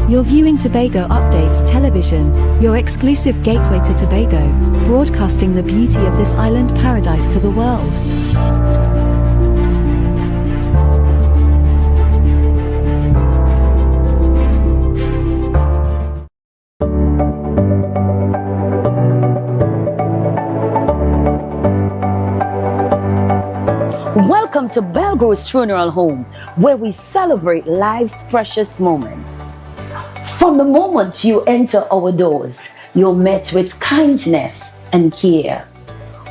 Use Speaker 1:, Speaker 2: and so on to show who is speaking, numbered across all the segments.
Speaker 1: You're viewing Tobago Updates Television, your exclusive gateway to Tobago, broadcasting the beauty of this island paradise to the world.
Speaker 2: Welcome to Belgrove's funeral home, where we celebrate life's precious moments. From the moment you enter our doors, you're met with kindness and care.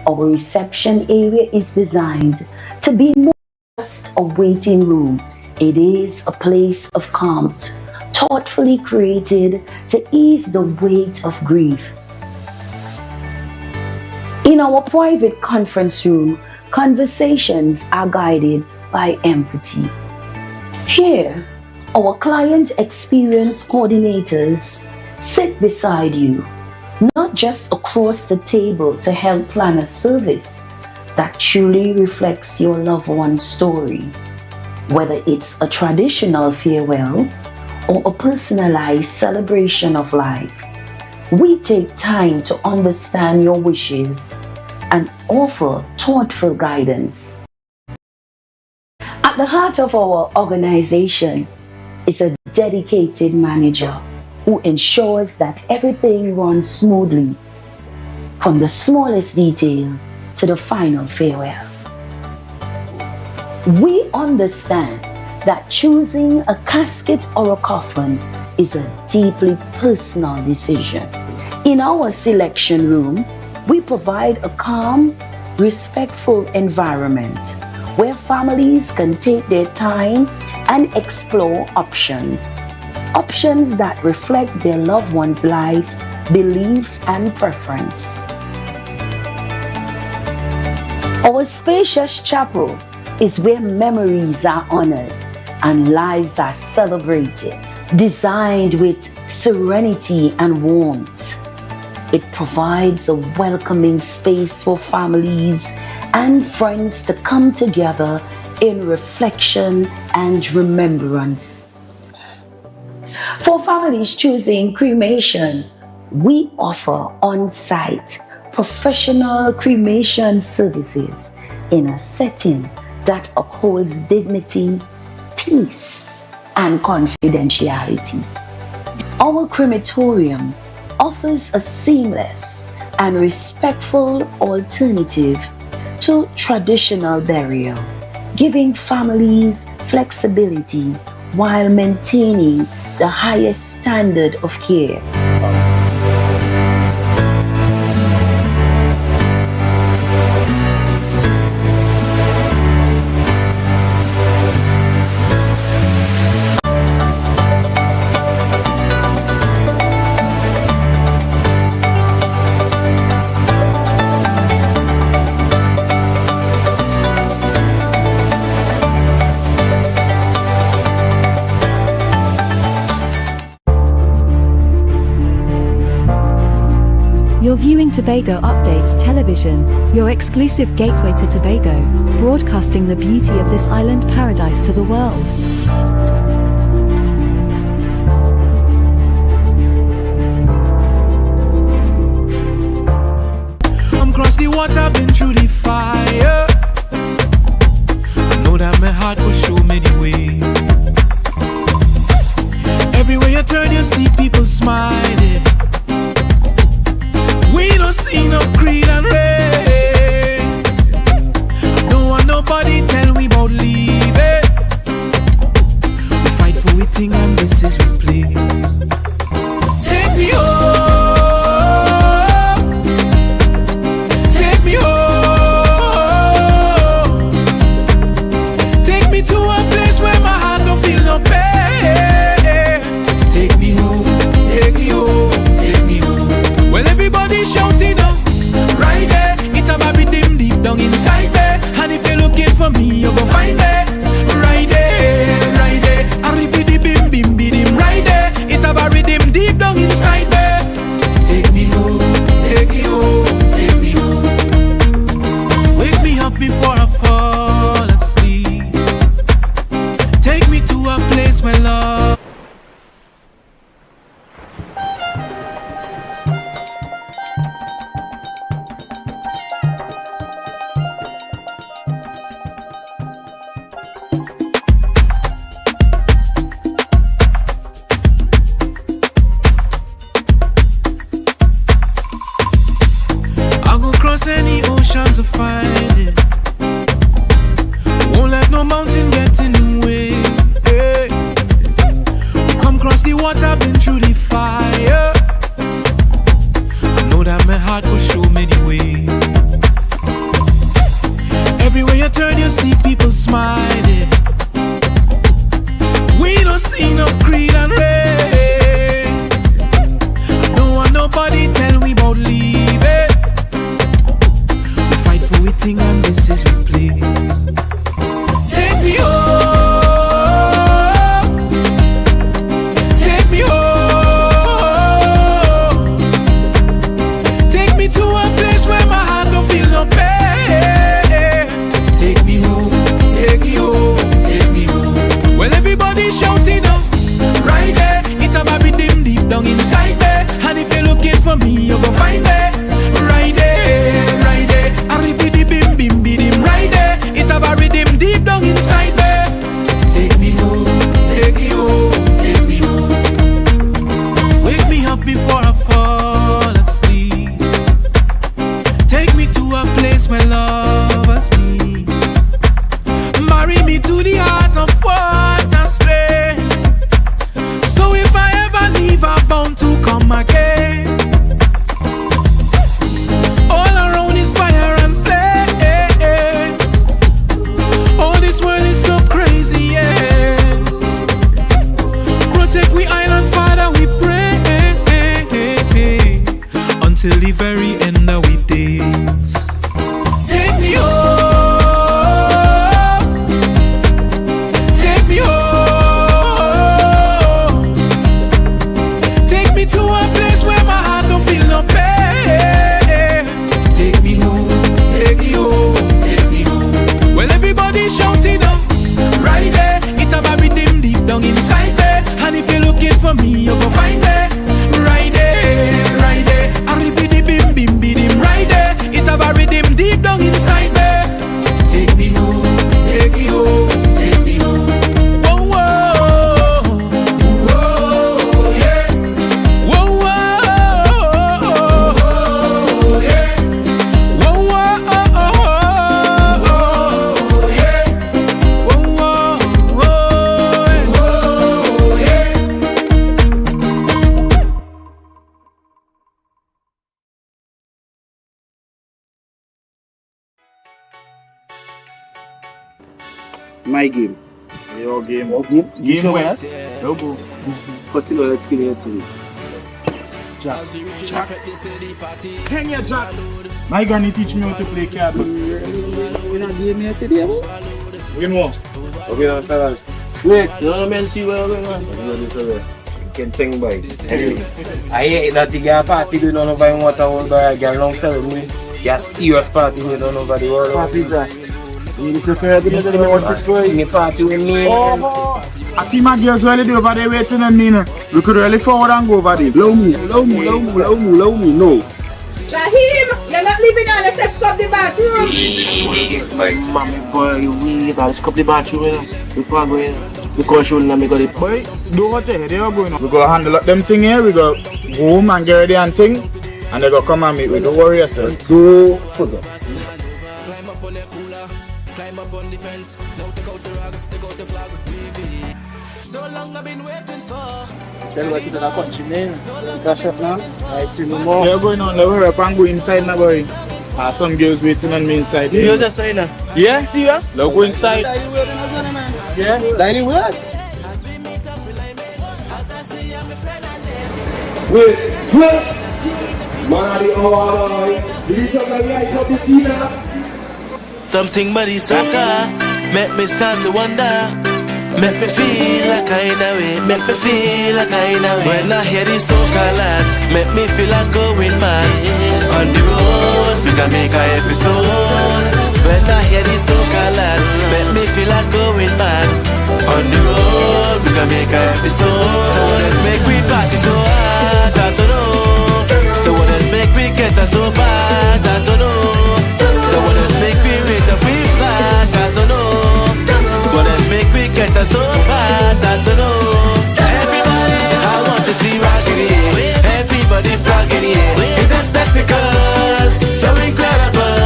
Speaker 2: Our reception area is designed to be more than just a waiting room. It is a place of calm, thoughtfully created to ease the weight of grief. In our private conference room, conversations are guided by empathy. Here, our client experience coordinators sit beside you, not just across the table to help plan a service that truly reflects your loved one's story. Whether it's a traditional farewell or a personalized celebration of life, we take time to understand your wishes and offer thoughtful guidance. At the heart of our organization is a dedicated manager who ensures that everything runs smoothly, from the smallest detail to the final farewell. We understand that choosing a casket or a coffin is a deeply personal decision. In our selection room, we provide a calm, respectful environment where families can take their time and explore options that reflect their loved one's life, beliefs, and preference. Our spacious chapel is where memories are honored and lives are celebrated. Designed with serenity and warmth, it provides a welcoming space for families and friends to come together in reflection and remembrance. For families choosing cremation, we offer on-site professional cremation services in a setting that upholds dignity, peace, and confidentiality. Our crematorium offers a seamless and respectful alternative to traditional burial, giving families flexibility while maintaining the highest standard of care.
Speaker 1: You're viewing Tobago Updates Television, your exclusive gateway to Tobago, broadcasting the beauty of this island paradise to the world.
Speaker 3: I'm across the water, been through the fire. I know that my heart will show me the way. Everywhere you turn, you see people smiling. We don't see no greed and race. I don't want nobody tell me about leaving. We fight for we thing and this is we place. Take me home. Take me home. Take me to a place where my heart don't feel no pain. Take me home. Take me home. Take me home. Well, everybody shouting out, right there. It's a baby dim deep down inside there. And if you're looking for me, you're gonna find me. Right there, right there. I repeat the bim bim bim right what I've been through the fire. I know that my heart will show me the way. Everywhere you turn, you see people smiling. We don't see no creed and race. I don't want nobody tell we about leaving. We fight for we thing and this is we place. Take me home. Take me home. Take me to a place where my heart don't feel no pain. Take me home. Take me home. Take me home. Well, everybody's shouting out right there. It have a rhythm deep down inside me. And if you're looking for me, you go find me right there, right there. I repeat the bim bim bim right there. It have a rhythm deep down inside me. Take me home, take me home, take me home. Wake me up before I fall asleep. Take me to a place where lovers meet. Marry me to the heart of water spray. So if I ever leave, I'm bound to come again. All around is fire and flames. Oh, this world is so crazy, yes. Protect we island, Father, we pray. Until the very end of we days. Take me home. Take me home. Take me to a place where my heart don't feel no pain. Take me home, take me home, take me home. Well, everybody's shouting out right there. It have a rhythm deep down inside me. And if you're looking for me, you go find me right there, right there. I repeat the bim bim bim right there. It have a rhythm deep down inside me. Take me home, take me home, take me home. Whoa, whoa, whoa, yeah. Whoa, whoa, yeah. Whoa, whoa, yeah. Whoa, whoa, yeah.
Speaker 4: My game.
Speaker 5: Your game.
Speaker 4: Your game.
Speaker 5: Game win.
Speaker 4: No go. Continue, let's get into it.
Speaker 5: Jack. Kenya Jack. My granny teach me how to play card.
Speaker 4: We're not game here today, bro.
Speaker 5: We know.
Speaker 4: Okay, now, fellas. Wait, you know man, see where we're going? You can think by. Anyway, I hear that you get a party doing on over in Waterworld by a girl long time. You get serious party going on over the world. Party, Jack. You prefer to do the party with me?
Speaker 5: Oh, I see my girls really do over there waiting on me. We could really forward and go over there. Blow me, no.
Speaker 6: Shahim, you're not leaving unless I scrub the bathroom.
Speaker 4: Yes, my mommy boy, you will. I'll scrub the bathroom before I go in. Because you will make it.
Speaker 5: Boy, do what you head are going on. We go handle up them thing here. We go home and get ready and thing. And they go come and meet. We don't worry yourself.
Speaker 4: Do forget.
Speaker 3: Climb up on the cooler, climb up on the fence. Now take out the rag, take out the flag. So long I've been waiting for.
Speaker 4: Tell what you gonna punch him in. Dash up now. I see no more.
Speaker 5: They're going on the way up and go inside now, boy. Some girls waiting on me inside.
Speaker 4: You just saying that?
Speaker 5: Yeah? Serious? They'll go inside.
Speaker 4: Yeah? Dining where? Wait.
Speaker 3: Something about the soccer make me start to wonder. Make me feel like I in a way. Make me feel like I in a way. When I hear the soca lad, make me feel like going mad. On the road, we can make an episode. When I hear the soca lad, make me feel like going mad. On the road, we can make an episode. So let's make we party so hard, I don't know. The one that make me get us so bad, I don't know. The one that make me raise up we flag, I don't know. Gonna make me get us so bad, I don't know. Everybody, I want to see rock in the air. Everybody flag in the air. It's a spectacle, so incredible.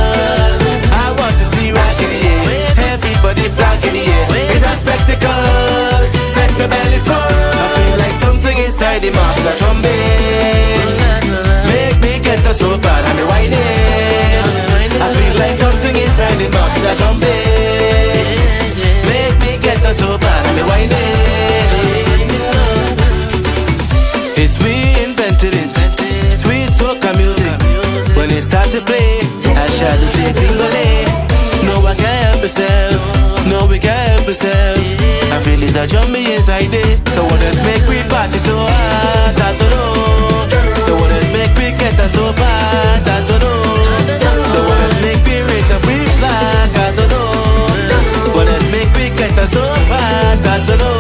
Speaker 3: I want to see rock in the air. Everybody flag in the air. It's a spectacle, take the belly full. I feel like something is inside the master trumpet. Make me get a so bad and me whining. I feel like something inside the master trumpet. Make me get a so bad and me whining. It's we invented it. Sweet soca music. When it start to play, I shall say tingling. No one can help yourself. No we can help yourself. I feel it's a jumpy inside it. So what does make we party so hard? I don't know. So what does make we get us so bad? I don't know. So what does make me raise a free flag? I don't know. What does make me get us so bad? I don't know.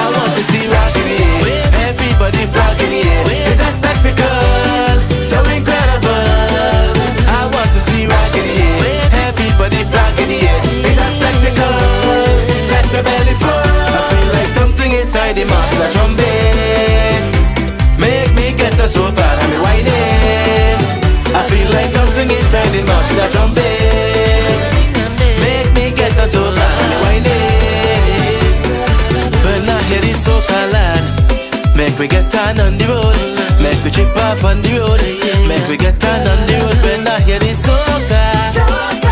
Speaker 3: I want to see rockin' here. Everybody frogging here. It's a spectacle, so incredible. I want to see rockin' here. Everybody frogging here. It's a spectacle, let the belly full. I feel like something inside the master trumpet. Make me get a so bad and me whining. I feel like something inside the master trumpet. Make me get a so bad and me whining. When I hear this soca lad, make we get on the road. Make we trip off on the road. Make we get on the road. When I hear this soca,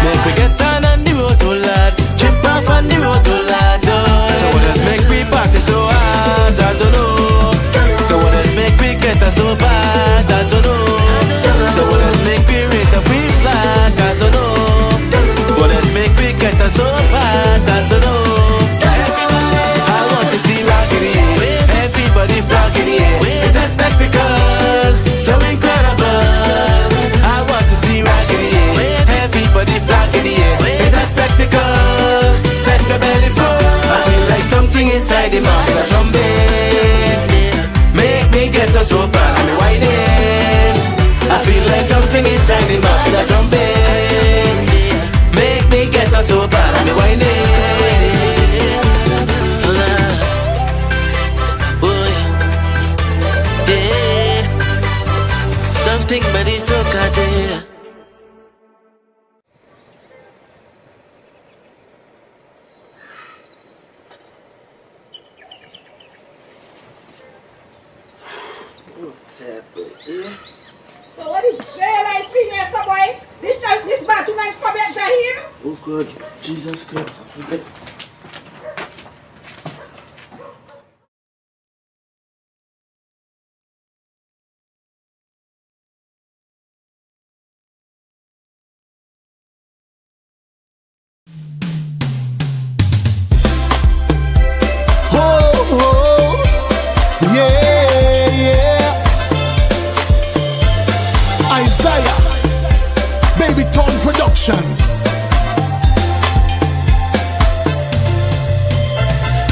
Speaker 3: make we get on the road, oh lad. Trip off on the road, oh lad. So what does make me party so hard? I don't know. So what does make me get a so bad? I don't know. So what does make me raise a free flag? I don't know. What does make me get a so bad? I don't know. I want to see rockin' here. Everybody frogging here. It's a spectacle, so incredible. I want to see rockin' here. Everybody frogging here. It's a spectacle, let the belly full. I feel like something inside the master trumpet. Make me get a so bad and me whining. I feel like something inside the master trumpet. Make me get a so bad and me whining. Something but it's okay.
Speaker 6: So what is jail I see here, some boy? This bathroom is coming at him?
Speaker 4: Oh God, Jesus Christ, I forget.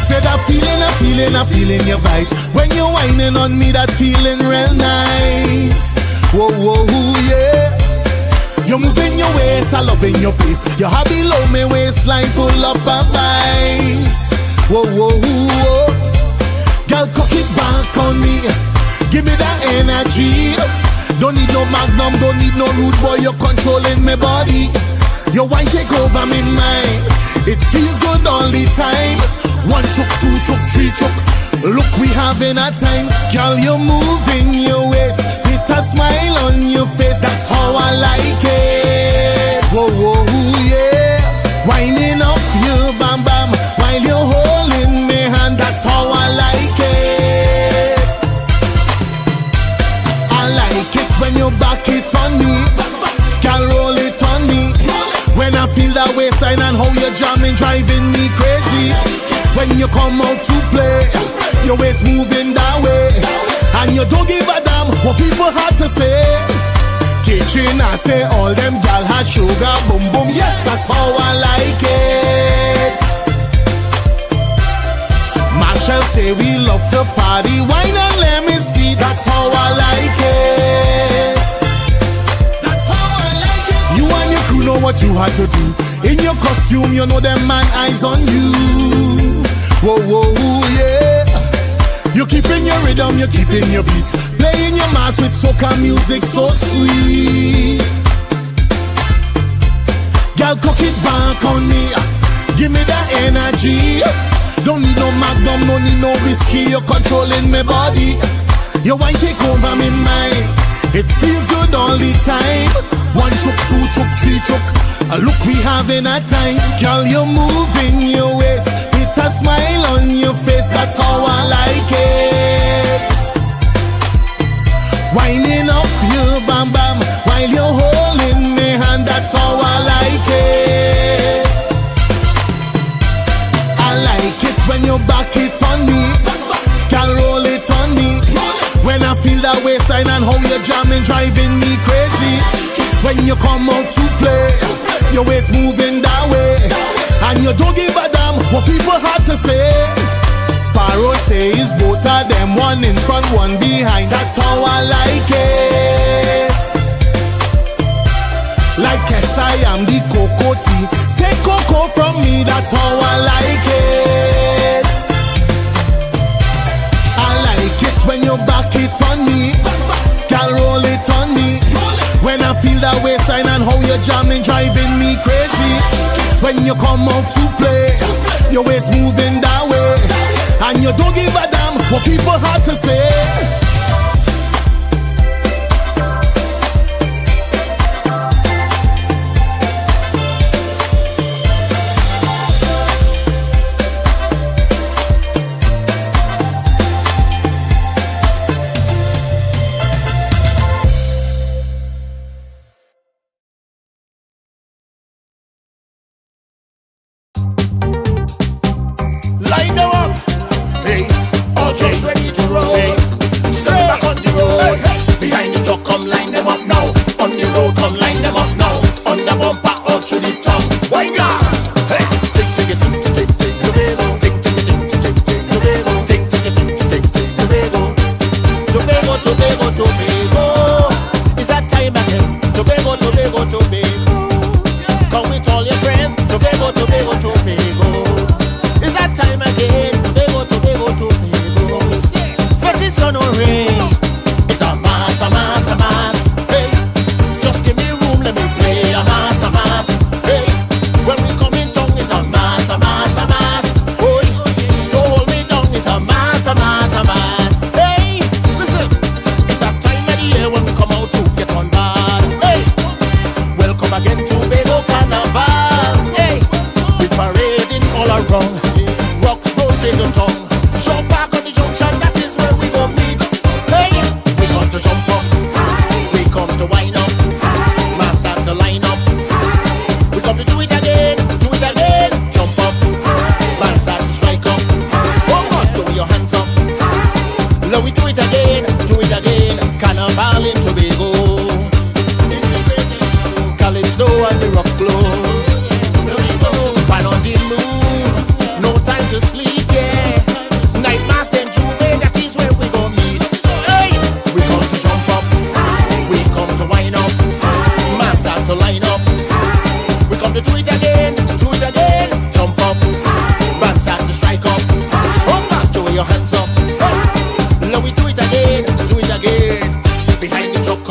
Speaker 7: Said I'm feeling your vibes. When you're whining on me, that feeling real nice. Whoa, whoa, yeah. You're moving your waist, I loving your pace. Your hobby low me waistline full up of ice. Whoa, whoa, whoa. Girl, cock it back on me. Give me that energy. Don't need no magnum, don't need no rude boy. You're controlling my body. Your wine take over me mind. It feels good all the time. 1 choke, 2 choke, 3 choke. Look, we having a time. Girl, you're moving your waist with a smile on your face. That's how I like it. Whoa, whoa, yeah. Winding up your bam bam while you're holding me hand. That's how I like it. I like it when you back it on me. Girl, roll it on me. When I feel that waistline and how you're jamming, driving me crazy. When you come out to play, your waist moving that way, and you don't give a damn what people have to say. Kitchen, I say all them gal has sugar, boom boom. Yes, that's how I like it. Marshall say we love to party, wine and let me see. That's how I like it. That's how I like it. You and your crew know what you had to do. In your costume, you know them man eyes on you. Whoa, whoa, yeah. You're keeping your rhythm, you're keeping your beat. Playing your mass with soca music so sweet. Girl, cock it back on me. Give me that energy. Don't need no magnum, no need no whiskey. You're controlling my body. Your wine take over me mind. It feels good all the time. 1 chook, 2 chook, 3 chook. Look, we having a time. Girl, you're moving your waist with a smile on your face. That's how I like it. Winding up your bam bam while you're holding me hand. That's how I like it. I like it when you back it on me. Can roll it on me. When I feel that waistline and how you're jamming, driving me crazy. When you come out to play, your waist moving that way, and you don't give a damn what people have to say. Sparrow says both of them, one in front, one behind. That's how I like it. Like yes, I am the cocoa tea. Take cocoa from me. That's how I like it. I like it when you back it on me. Can roll it on me. When I feel that waistline and how you're jamming, driving me crazy. When you come out to play, your waist moving that way, and you don't give a damn what people have to say.
Speaker 8: Line them up, hey, all trucks ready to roll. Stand back on the road, behind the truck, come line them up now. On the road, come line them up now. On the bumper, all through the tongue. Why not? Hey, tick tick tick tick tick tick Tobago, tick tick tick tick tick Tobago, tick tick tick tick tick Tobago, Tobago, Tobago, Tobago. It's that time again. Tobago, Tobago, Tobago. Come with all your friends. Tobago, Tobago, Tobago. It's that time again. Tobago, Tobago, Tobago. 40 sun or rain. It's a mass, a mass, a mass. Hey, just give me room, let me play a mass, a mass. Hey, when we come in tongue, it's a mass, a mass, a mass. Boy, don't hold me down, it's a mass, a mass, a mass. Hey, listen, it's that time of the year when we come out to get on bad. Hey, welcome again to Tobago Carnival. Hey, we parading all around. Rocks go straight to tongue. Show back on the junction, that is where we go meet. Hey, we come to jump up. We come to wind up. Master to line up. We come to do it again, jump up. Man start to strike up. Oh gosh, throw your hands up. Let we do it again, Carnival in Tobago. It's the greatest show. Calypso and the rocks glow. Pan on the moon, no time to sleep, yeah. Night mass then Juve, that is where we gon' meet. Hey, we come to jump up, we come to wind up, mass start to line up. We come to do it again, jump up, band start to strike up. Oh gosh, throw your hands up. Hey, let we do it again, behind the truck.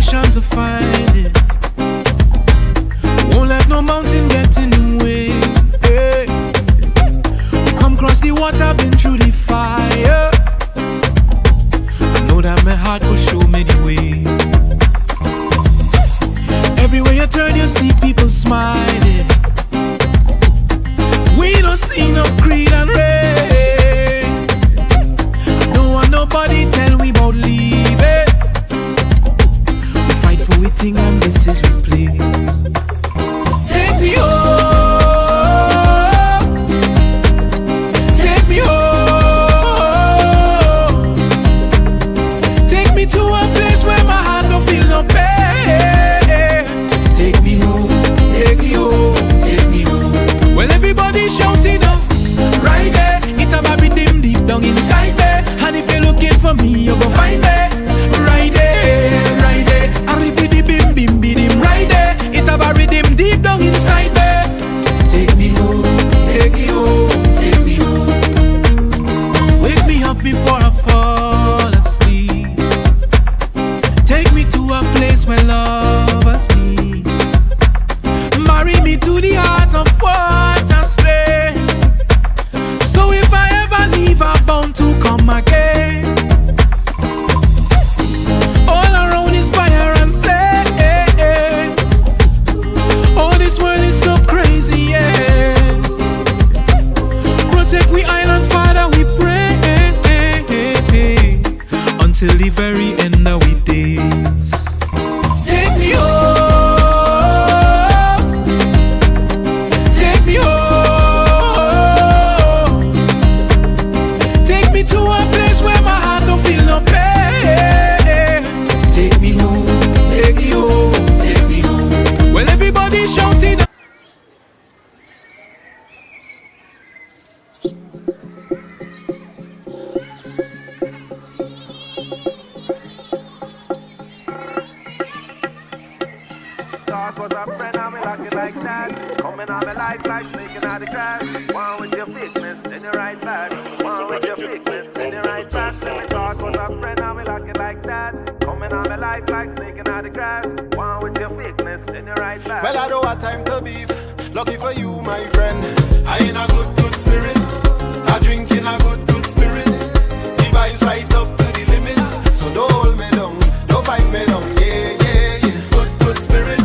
Speaker 3: passion to find it. Won't let no mountain get in the way. Hey. Come cross the water, been through the fire. I know that my heart will show me the way. Everywhere you turn, you see people smiling. We don't see no creed and race. I don't want nobody tell we about leaving. We fight for we thing and this is we place. Take me home. Take me home. Take me to a place where my heart don't feel no pain. Take me home. Take me home. Take me home. Well, everybody shouting out, right there. It have a rhythm deep down inside there. And if you're looking for me, you go find me. Right there, right there. A ribidi bim bim bidim, right there. It have a rhythm deep down inside there. Take me home, take me home, take me home. Wake me up before I fall asleep. Take me to a place where lovers meet. Marry me to the heart of water spray. So if I ever leave, I'm bound to come again. All around is fire and flames. Oh, this world is so crazy, yes. Protect we island, Father, we pray. Until the very end of we days. Take me home. Take me home. Take me to a place where my heart don't feel no pain. Take me home. Take me home. Take me home. Well, everybody shouting.
Speaker 9: Talk was a friend, I'm like it like that. Coming on my life like snaking out the grass. One with your fitness in the right back. One with your fitness in the right back. Let me talk was a friend, I'm like it like that. Coming on my life like snaking out the grass. One with your fitness in the right back.
Speaker 8: Well, I don't have time to beef. Lucky for you, my friend. I in a good spirit. I drink in a good spirits. The vibes right up to the limits. So don't hold me down, don't fight me down. Yeah, yeah, yeah. Good spirit.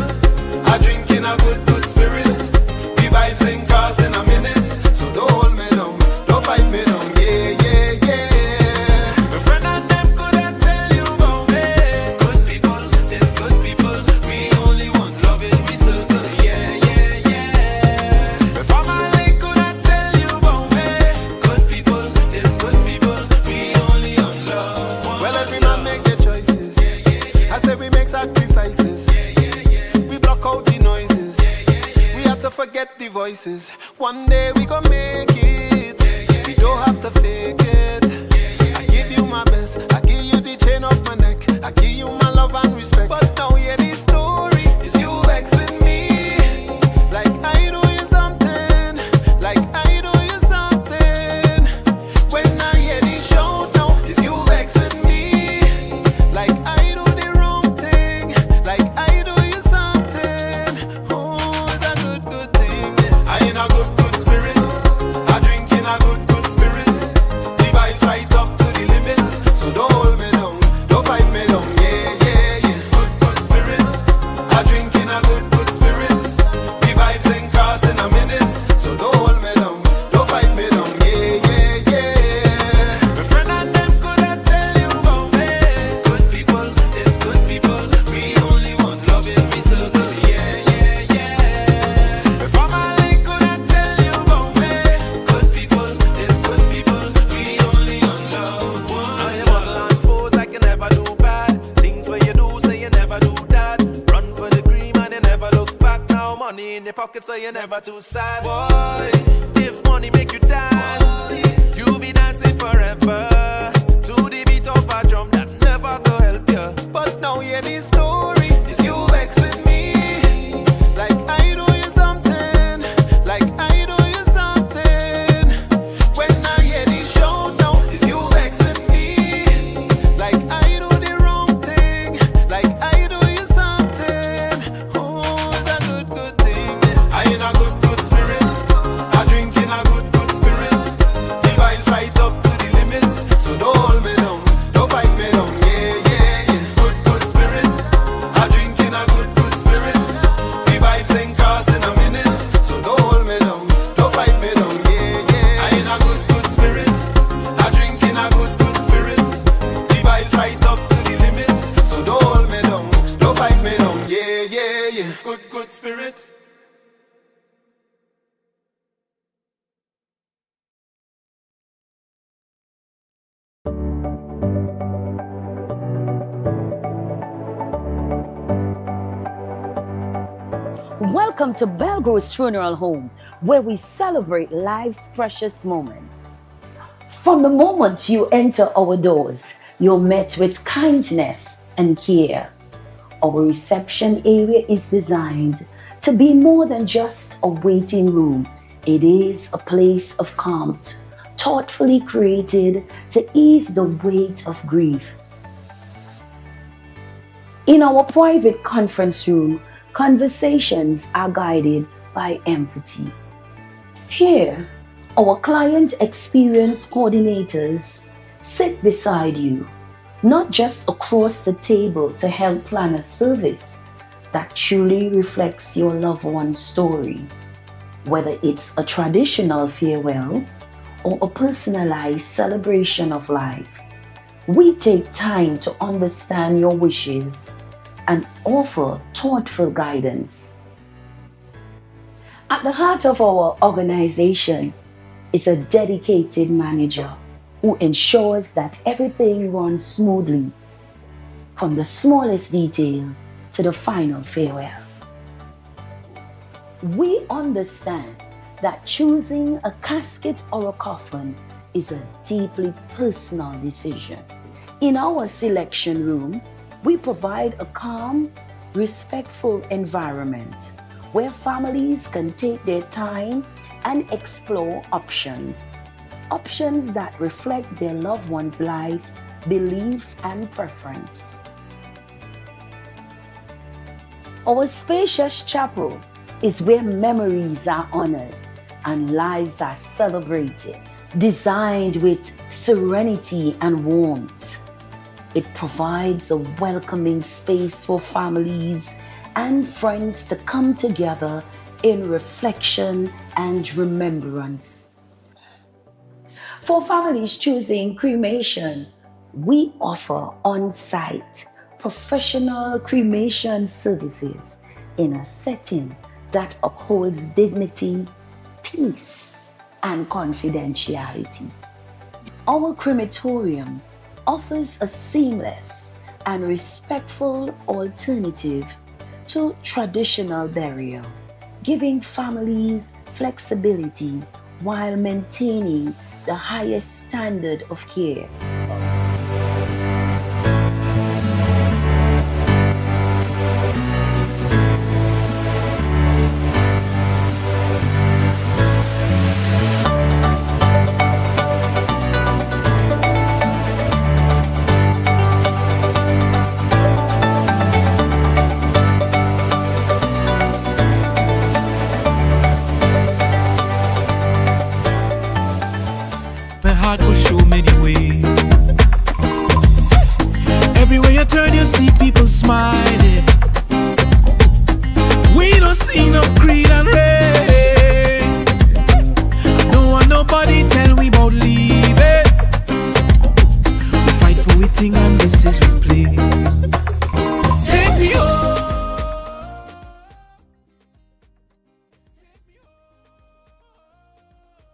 Speaker 8: I drink in a good spirits. The vibes ain't cross in a minute. So don't hold me down, don't fight me down. Yeah, yeah, yeah. My friend and them couldn't tell you about me. Good people, there's good people. We only want love in we circle. Yeah, yeah, yeah. My family couldn't tell you about me. Good people, there's good people. We only want love. Well, every man make their choices. I say we make sacrifices. We block out the noises. We have to forget the voices. One day we gon' make it. We don't have to fake it. I give you my best. I give you the chain off my neck. I give you my love and respect. But now hear the story. Is you vex with me? Like I do you something. Like I do you something. When I hear the shout now, is you vex with me? Like I do the wrong thing. Like I do you something. Oh, it's a good thing. I in a good spirit. I drink in a good spirits. The vibes right up to the limits. So don't hold me down, don't fight me down. Yeah, yeah, yeah. Good spirit. I drink in a good spirits. The vibes ain't cross in a minute. So don't hold me down, don't fight me down. Yeah, yeah, yeah. My friend and them couldn't tell you about me. Good people, there's good people. We only want love in we circle. Yeah, yeah, yeah. My family couldn't tell you about me. Good people, there's good people. We only want love. Now you model and pose like you never do bad. Things where you do, say you never do that. Run for the cream and you never look back. Now money in your pocket, so you never too sad. Boy, if money make you dance, you be dancing forever. To the beat of a drum that never go help you. But now hear the story. Is you vex with me? Like I do you something. Like I do you something. When I hear the show now, is you vex with me? Like I do the wrong thing. Like I do you
Speaker 3: good spirit.
Speaker 2: Welcome to Belgrove's Funeral Home, where we celebrate life's precious moments. From the moment you enter our doors, you're met with kindness and care. Our reception area is designed to be more than just a waiting room. It is a place of calm, thoughtfully created to ease the weight of grief. In our private conference room, conversations are guided by empathy. Here, our client experience coordinators sit beside you, not just across the table to help plan a service that truly reflects your loved one's story. Whether it's a traditional farewell or a personalized celebration of life, we take time to understand your wishes and offer thoughtful guidance. At the heart of our organization is a dedicated manager who ensures that everything runs smoothly, from the smallest detail to the final farewell. We understand that choosing a casket or a coffin is a deeply personal decision. In our selection room, we provide a calm, respectful environment where families can take their time and explore options that reflect their loved one's life, beliefs, and preference. Our spacious chapel is where memories are honored and lives are celebrated, designed with serenity and warmth. It provides a welcoming space for families and friends to come together in reflection and remembrance. For families choosing cremation, we offer on-site professional cremation services in a setting that upholds dignity, peace, and confidentiality. Our crematorium offers a seamless and respectful alternative to traditional burial, giving families flexibility while maintaining the highest standard of care.
Speaker 3: Everywhere you turn, you see people smiling. We don't see no creed and race. Don't want nobody tell we about leaving. We fight for we thing and this is we place. Take me home.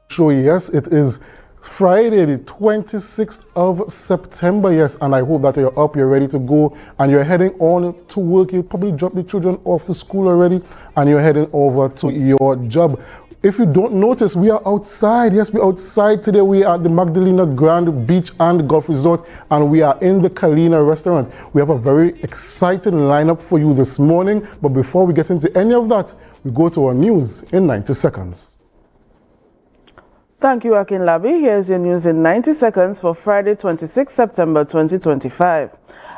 Speaker 10: So yes, it is Friday, the 26th of September, yes, and I hope that you're up, you're ready to go, and you're heading on to work. You probably dropped the children off to school already, and you're heading over to your job. If you don't notice, we are outside. Yes, we're outside today. We are at the Magdalena Grand Beach and Golf Resort, and we are in the Kalina restaurant. We have a very exciting lineup for you this morning, but before we get into any of that, we go to our news in 90 seconds.
Speaker 11: Thank you, Akin Labi. Here's your news in 90 seconds for Friday, 26 September 2025.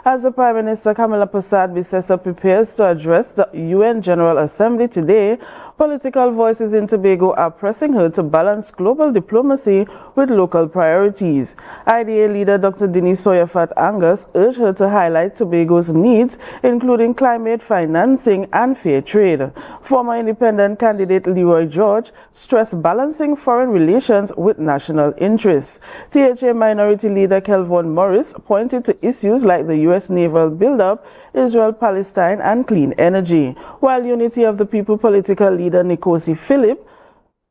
Speaker 11: As the Prime Minister Kamala Persad Bissessar prepares to address the UN General Assembly today, Political voices in Tobago are pressing her to balance global diplomacy with local priorities. IDA leader Dr. Denise Soyafat Angus urged her to highlight Tobago's needs, including climate financing and fair trade. Former independent candidate Leroy George stressed balancing foreign relations with national interests. THA minority leader Kelvon Morris pointed to issues like the U.S. naval buildup, Israel-Palestine, and clean energy, while Unity of the People political leader Nkosi Philip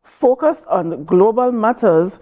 Speaker 11: focused on global matters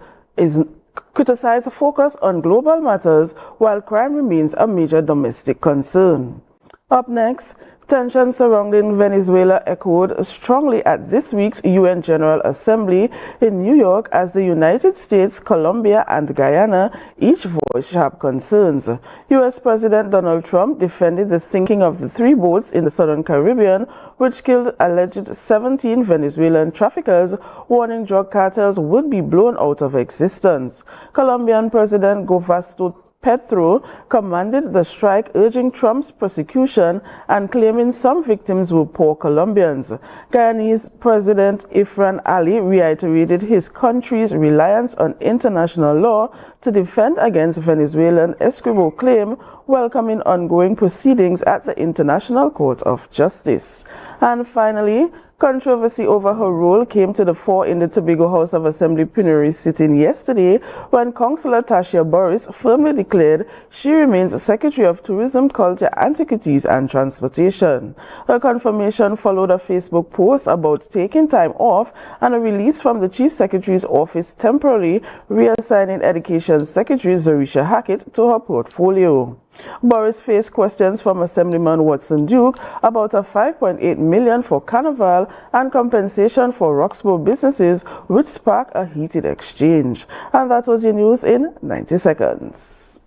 Speaker 11: criticized a focus on global matters while crime remains a major domestic concern. Up next, tensions surrounding Venezuela echoed strongly at this week's UN General Assembly in New York as the United States, Colombia, and Guyana each voiced sharp concerns. U.S. President Donald Trump defended the sinking of the 3 boats in the Southern Caribbean, which killed alleged 17 Venezuelan traffickers, warning drug cartels would be blown out of existence. Colombian President Gustavo Petro commanded the strike, urging Trump's prosecution and claiming some victims were poor Colombians. Guyanese President Ifran Ali reiterated his country's reliance on international law to defend against Venezuelan Esquivel claim, welcoming ongoing proceedings at the International Court of Justice. And finally, controversy over her role came to the fore in the Tobago House of Assembly plenary sitting yesterday when Councillor Tasha Boris firmly declared she remains Secretary of Tourism, Culture, Antiquities and Transportation. Her confirmation followed a Facebook post about taking time off and a release from the Chief Secretary's office temporarily reassigning Education Secretary Zorisha Hackett to her portfolio. Boris faced questions from Assemblyman Watson Duke about a $5.8 million for Carnival and compensation for Roxborough businesses, which sparked a heated exchange. And that was your news in 90 seconds.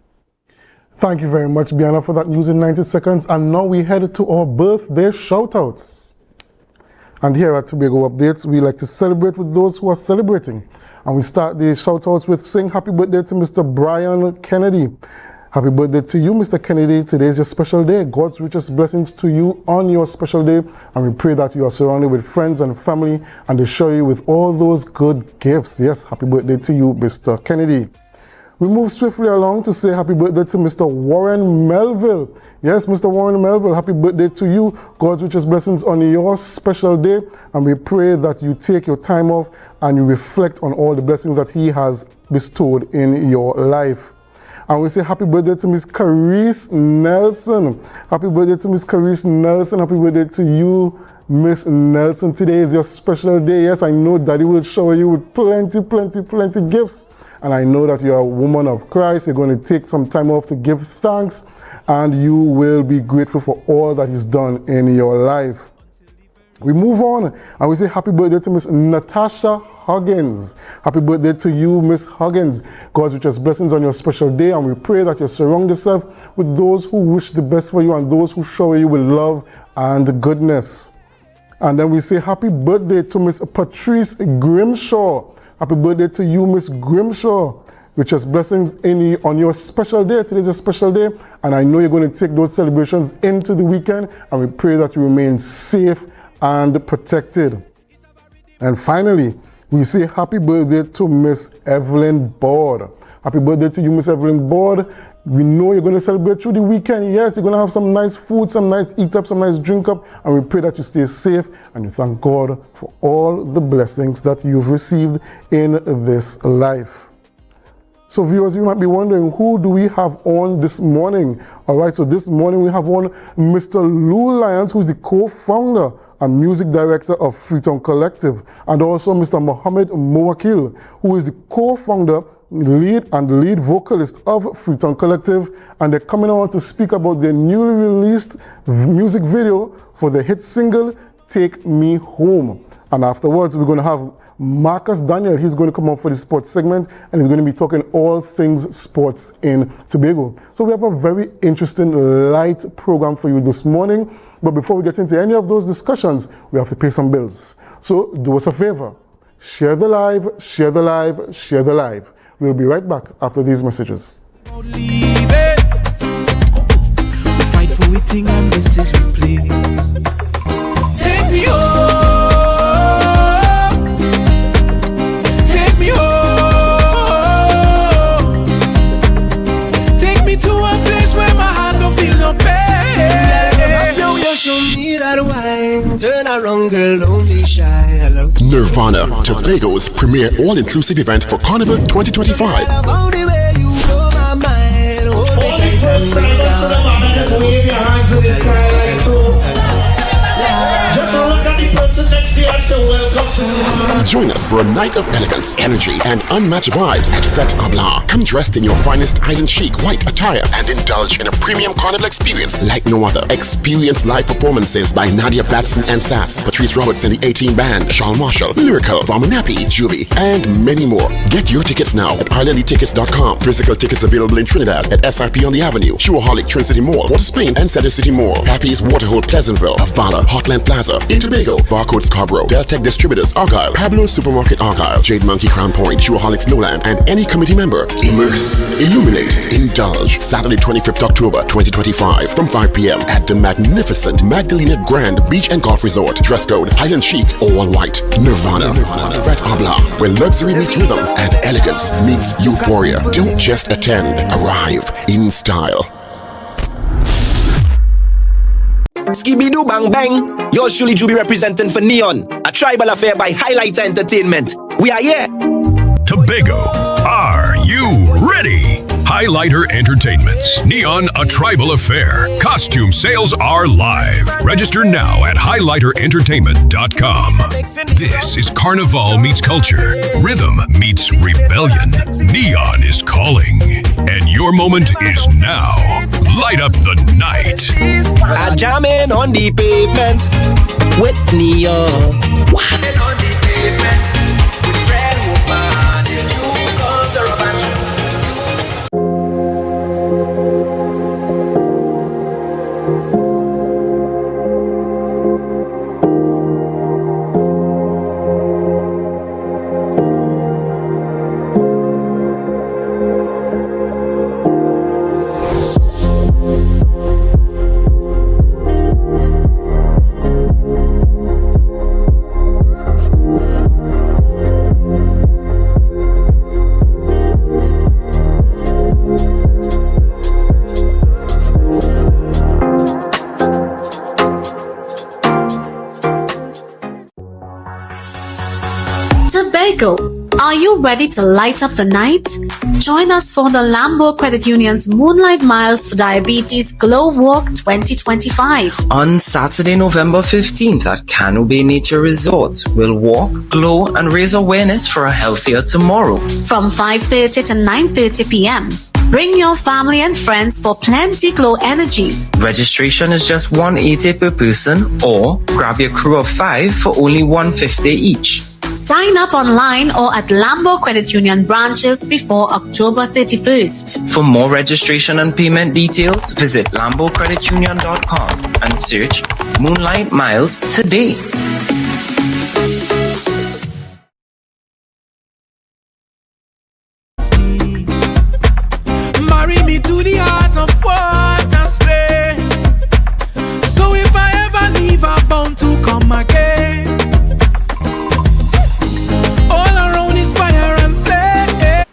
Speaker 10: Thank you very much, Bianna, for that news in 90 seconds. And now we head to our birthday shoutouts. And here at Tobago Updates, we like to celebrate with those who are celebrating. And we start the shoutouts with saying happy birthday to Mr. Brian Kennedy. Happy birthday to you, Mr. Kennedy. Today is your special day. God's richest blessings to you on your special day. And we pray that you are surrounded with friends and family and they show you with all those good gifts. Yes, happy birthday to you, Mr. Kennedy. We move swiftly along to say happy birthday to Mr. Warren Melville. Yes, Mr. Warren Melville, happy birthday to you. God's richest blessings on your special day. And we pray that you take your time off and you reflect on all the blessings that he has bestowed in your life. And we say happy birthday to Miss Carice Nelson. Happy birthday to Miss Carice Nelson. Happy birthday to you, Miss Nelson. Today is your special day. Yes, I know Daddy will shower you with plenty gifts. And I know that you're a woman of Christ. You're going to take some time off to give thanks. And you will be grateful for all that He's done in your life. We move on and we say happy birthday to Miss Natasha Huggins. Happy birthday to you, Miss Huggins. God's richest blessings on your special day, and we pray that you surround yourself with those who wish the best for you and those who shower you with love and goodness. And then we say happy birthday to Miss Patrice Grimshaw. Happy birthday to you, Miss Grimshaw. Richest blessings on your special day. Today's a special day, and I know you're going to take those celebrations into the weekend, and we pray that you remain safe and protected. And finally, we say happy birthday to Miss Evelyn Board. Happy birthday to you, Miss Evelyn Board. We know you're going to celebrate through the weekend. Yes, you're going to have some nice food, some nice eat up, some nice drink up. And we pray that you stay safe and you thank God for all the blessings that you've received in this life. So viewers, you might be wondering, who do we have on this morning? All right, so this morning we have on Mr. Lou Lyons, who's the co-founder and music director of Freetown Collective, and also Mr. Mohammed Mowakil, who is the co-founder, lead vocalist of Freetown Collective, and they're coming on to speak about their newly released music video for the hit single, Take Me Home. And afterwards, we're going to have Marcus Daniel. He's going to come up for the sports segment, and he's going to be talking all things sports in Tobago. So we have a very interesting light program for you this morning. But before we get into any of those discussions, we have to pay some bills. So do us a favor. Share the live, share the live, share the live. We'll be right back after these messages.
Speaker 3: Leave it. We fight for a thing and this is we please. Take me home.
Speaker 8: young girl, don't be shy. Hello.
Speaker 12: Nirvana, Tobago's premier all-inclusive event for Carnival 2025. Join us for a night of elegance, energy, and unmatched vibes at Freetown Collective. Come dressed in your finest island chic white attire and indulge in a premium carnival experience like no other. Experience live performances by Nadia Batson and Sass, Patrice Roberts and the 18 Band, Sean Marshall, Lyrical, Ramonapi, Juby, and many more. Get your tickets now at islandlytickets.com. Physical tickets available in Trinidad at SRP on the Avenue, Shoaholic, Trin City Mall, Port of Spain, and Center City Mall. Happy's Waterhole, Pleasantville, Avala, Hotland Plaza, in Tobago, Barcode Scarborough, Deltec Distributors, Argyle, Pablo Supermarket Argyle, Jade Monkey Crown Point, Shoaholics Lowland, and any committee member. Immerse, illuminate, indulge. Saturday 25th October 2025 from 5 p.m. at the magnificent Magdalena Grand Beach and Golf Resort. Dress code Island Chic, all white. Nirvana. Fred Abla, where luxury meets rhythm and elegance meets euphoria. Don't just attend, arrive in style.
Speaker 13: Skibidi bang bang, yours truly Juby representing for Neon, a tribal affair by Highlighter Entertainment. We are here.
Speaker 14: Tobago, are you ready? Highlighter Entertainment's Neon, a tribal affair. Costume sales are live. Register now at highlighterentertainment.com. This is Carnival meets culture. Rhythm meets rebellion. Neon is calling. And your moment is now. Light up the night.
Speaker 13: I jamming on the pavement with Neon. Jamming on the pavement with Red Woman. If you come to rub and shoot.
Speaker 15: Tobago, are you ready to light up the night? Join us for the Lambo Credit Union's Moonlight Miles for Diabetes Glow Walk 2025.
Speaker 16: On Saturday, November 15th at Cano Bay Nature Resort, we'll walk, glow, and raise awareness for a healthier tomorrow.
Speaker 15: From 5:30 to 9:30 p.m. Bring your family and friends for plenty glow energy.
Speaker 16: Registration is just $180 per person, or grab your crew of 5 for only $150 each.
Speaker 15: Sign up online or at Lambo Credit Union branches before October 31st.
Speaker 16: For more registration and payment details, visit lambocreditunion.com and search Moonlight Miles today.
Speaker 3: Marry me to the heart of water spray. So if I ever leave, I'm bound to come again. All around is fire and flame.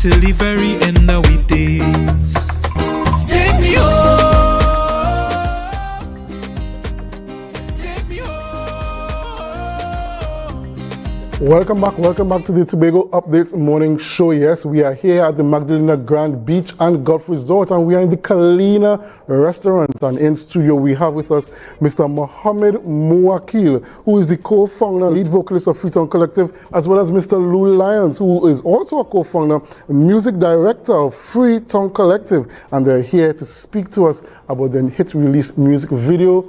Speaker 3: till the very end of we days. Take me home.
Speaker 10: Welcome back to the Tobago Updates Morning Show. Yes, we are here at the Magdalena Grand Beach and Golf Resort, and we are in the Kalina restaurant. And in studio, we have with us Mr. Mohammed Muakil, who is the co-founder, lead vocalist of Freetown Collective, as well as Mr. Lou Lyons, who is also a co-founder, music director of Freetown Collective. And they're here to speak to us about the hit release music video,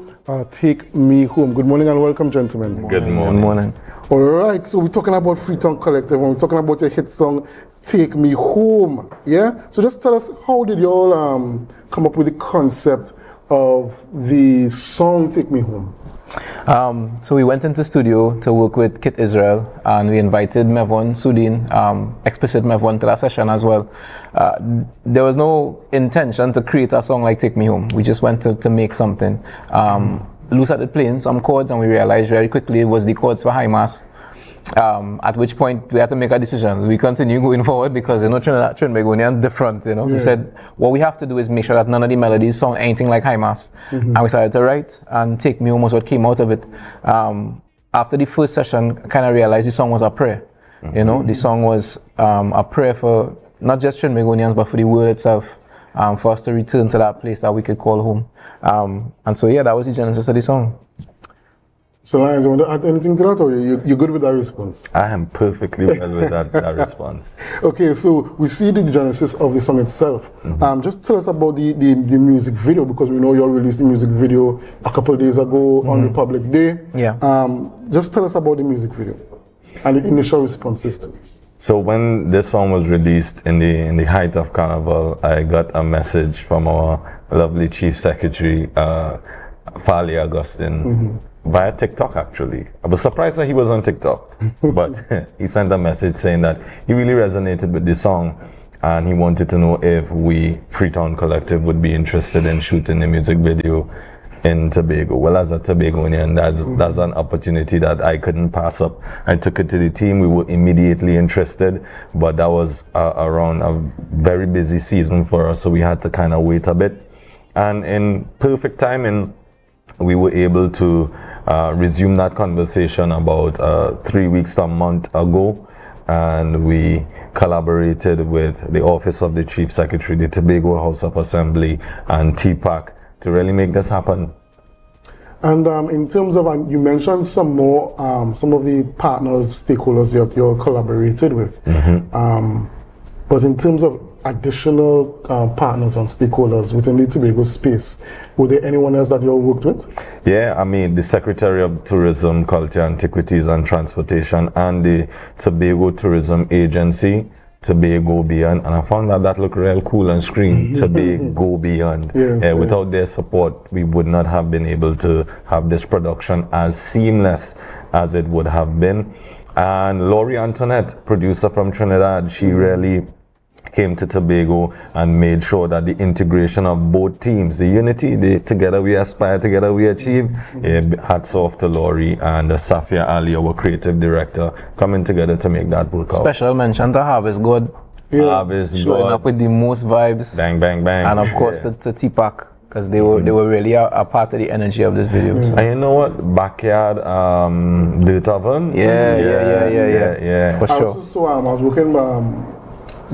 Speaker 10: Take Me Home. Good morning and welcome, gentlemen.
Speaker 17: Good morning.
Speaker 10: All right, so we're talking about Freetown Collective, and we're talking about your hit song, Take Me Home, yeah? So just tell us, how did you all come up with the concept of the song, Take Me Home?
Speaker 17: So we went into studio to work with Kit Israel, and we invited Mevon Sudin, explicit Mevon, to that session as well. There was no intention to create a song like Take Me Home. We just went to make something. Lou started playing some chords, and we realized very quickly it was the chords for high mass. At which point we had to make a decision. We continue going forward because Trinbagonian different, you know.
Speaker 10: Yeah.
Speaker 17: We said what we have to do is make sure that none of the melodies sound anything like high mass. And we started to write, and Take Me Home was what came out of it. After the first session, I kind of realized the song was a prayer. You know, the song was a prayer for not just Trinbagonians but for the world itself. For us to return to that place that we could call home. And so, yeah, that was the genesis of the song.
Speaker 10: So, Lyons, you want to add anything to that, or you're good with that response?
Speaker 17: I am perfectly well with that response.
Speaker 10: Okay, so we see the genesis of the song itself. Just tell us about the music video, because we know you all released the music video a couple of days ago on Republic Day.
Speaker 17: Yeah.
Speaker 10: Just tell us about the music video and the initial responses to it.
Speaker 17: So when this song was released in the height of Carnival, I got a message from our lovely Chief Secretary, Fali Augustine, via TikTok actually. I was surprised that he was on TikTok, but he sent a message saying that he really resonated with the song, and he wanted to know if we, Freetown Collective, would be interested in shooting the music video in Tobago. Well, as a Tobagonian, that's an opportunity that I couldn't pass up. I took it to the team. We were immediately interested, but that was around a very busy season for us, so we had to kind of wait a bit. And in perfect timing, we were able to resume that conversation about 3 weeks to a month ago, and we collaborated with the Office of the Chief Secretary, the Tobago House of Assembly, and TPAC to really make this happen.
Speaker 10: And in terms of, you mentioned some more, some of the partners, stakeholders you all collaborated with. But in terms of additional partners and stakeholders within the Tobago space, were there anyone else that you all worked with?
Speaker 17: Yeah, I mean, the Secretary of Tourism, Culture, Antiquities and Transportation, and the Tobago Tourism Agency, Tobago Beyond, and I found that looked real cool on screen. Tobago Beyond.
Speaker 10: Yes,
Speaker 17: without their support, we would not have been able to have this production as seamless as it would have been. And Laurie Antoinette, producer from Trinidad, she really came to Tobago and made sure that the integration of both teams, the unity, the together we aspire, together we achieve. Hats off to Laurie and Safia Ali, our creative director, coming together to make that work out.
Speaker 18: Special mention to Harvest God.
Speaker 17: Harvest
Speaker 18: showing
Speaker 17: God.
Speaker 18: up with the most vibes.
Speaker 17: Bang, bang, bang.
Speaker 18: And of course to TPAC, because they were really a part of the energy of this video.
Speaker 17: And you know what? Backyard dirt oven? Yeah.
Speaker 10: I
Speaker 18: For sure.
Speaker 10: also saw, I was working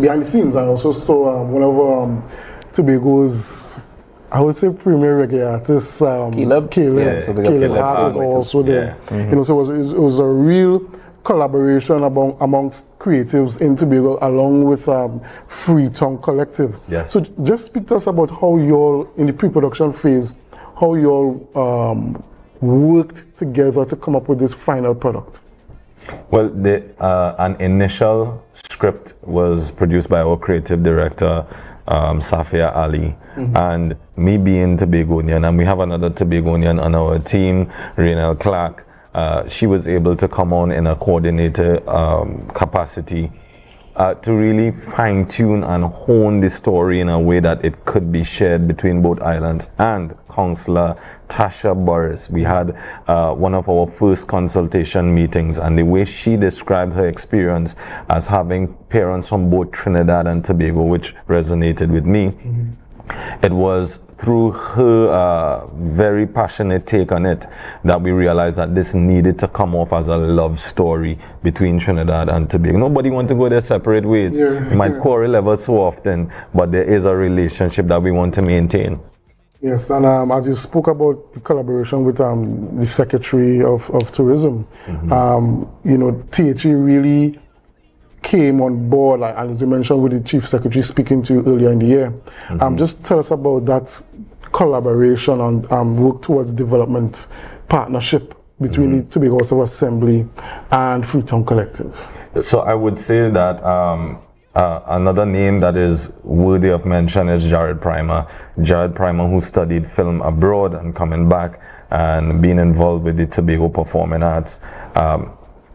Speaker 10: behind the scenes, I also saw one of Tobago's, I would say, premier reggae artist, Caleb. Caleb Hart was also there. You know, so it was a real collaboration amongst creatives in Tobago, along with Freetown Collective.
Speaker 17: Yes.
Speaker 10: So just speak to us about how you all, in the pre-production phase, how you all worked together to come up with this final product.
Speaker 17: Well, an initial script was produced by our creative director, Safia Ali, and me being Tobagonian, and we have another Tobagonian on our team, Rainel Clark. She was able to come on in a coordinator capacity to really fine tune and hone the story in a way that it could be shared between both islands. And Councillor Tasha Boris, we had one of our first consultation meetings, and the way she described her experience as having parents from both Trinidad and Tobago, which resonated with me. It was through her very passionate take on it that we realized that this needed to come off as a love story between Trinidad and Tobago. Nobody wants to go their separate ways. We might quarrel ever so often, but there is a relationship that we want to maintain.
Speaker 10: Yes, and as you spoke about the collaboration with the Secretary of Tourism, you know, THE really came on board, like, as you mentioned, with the Chief Secretary speaking to you earlier in the year. Just tell us about that collaboration and work towards development partnership between the Tobago House of Assembly and Freetown Collective.
Speaker 17: So I would say that another name that is worthy of mention is Jared Primer. Jared Primer, who studied film abroad and coming back and being involved with the Tobago Performing Arts.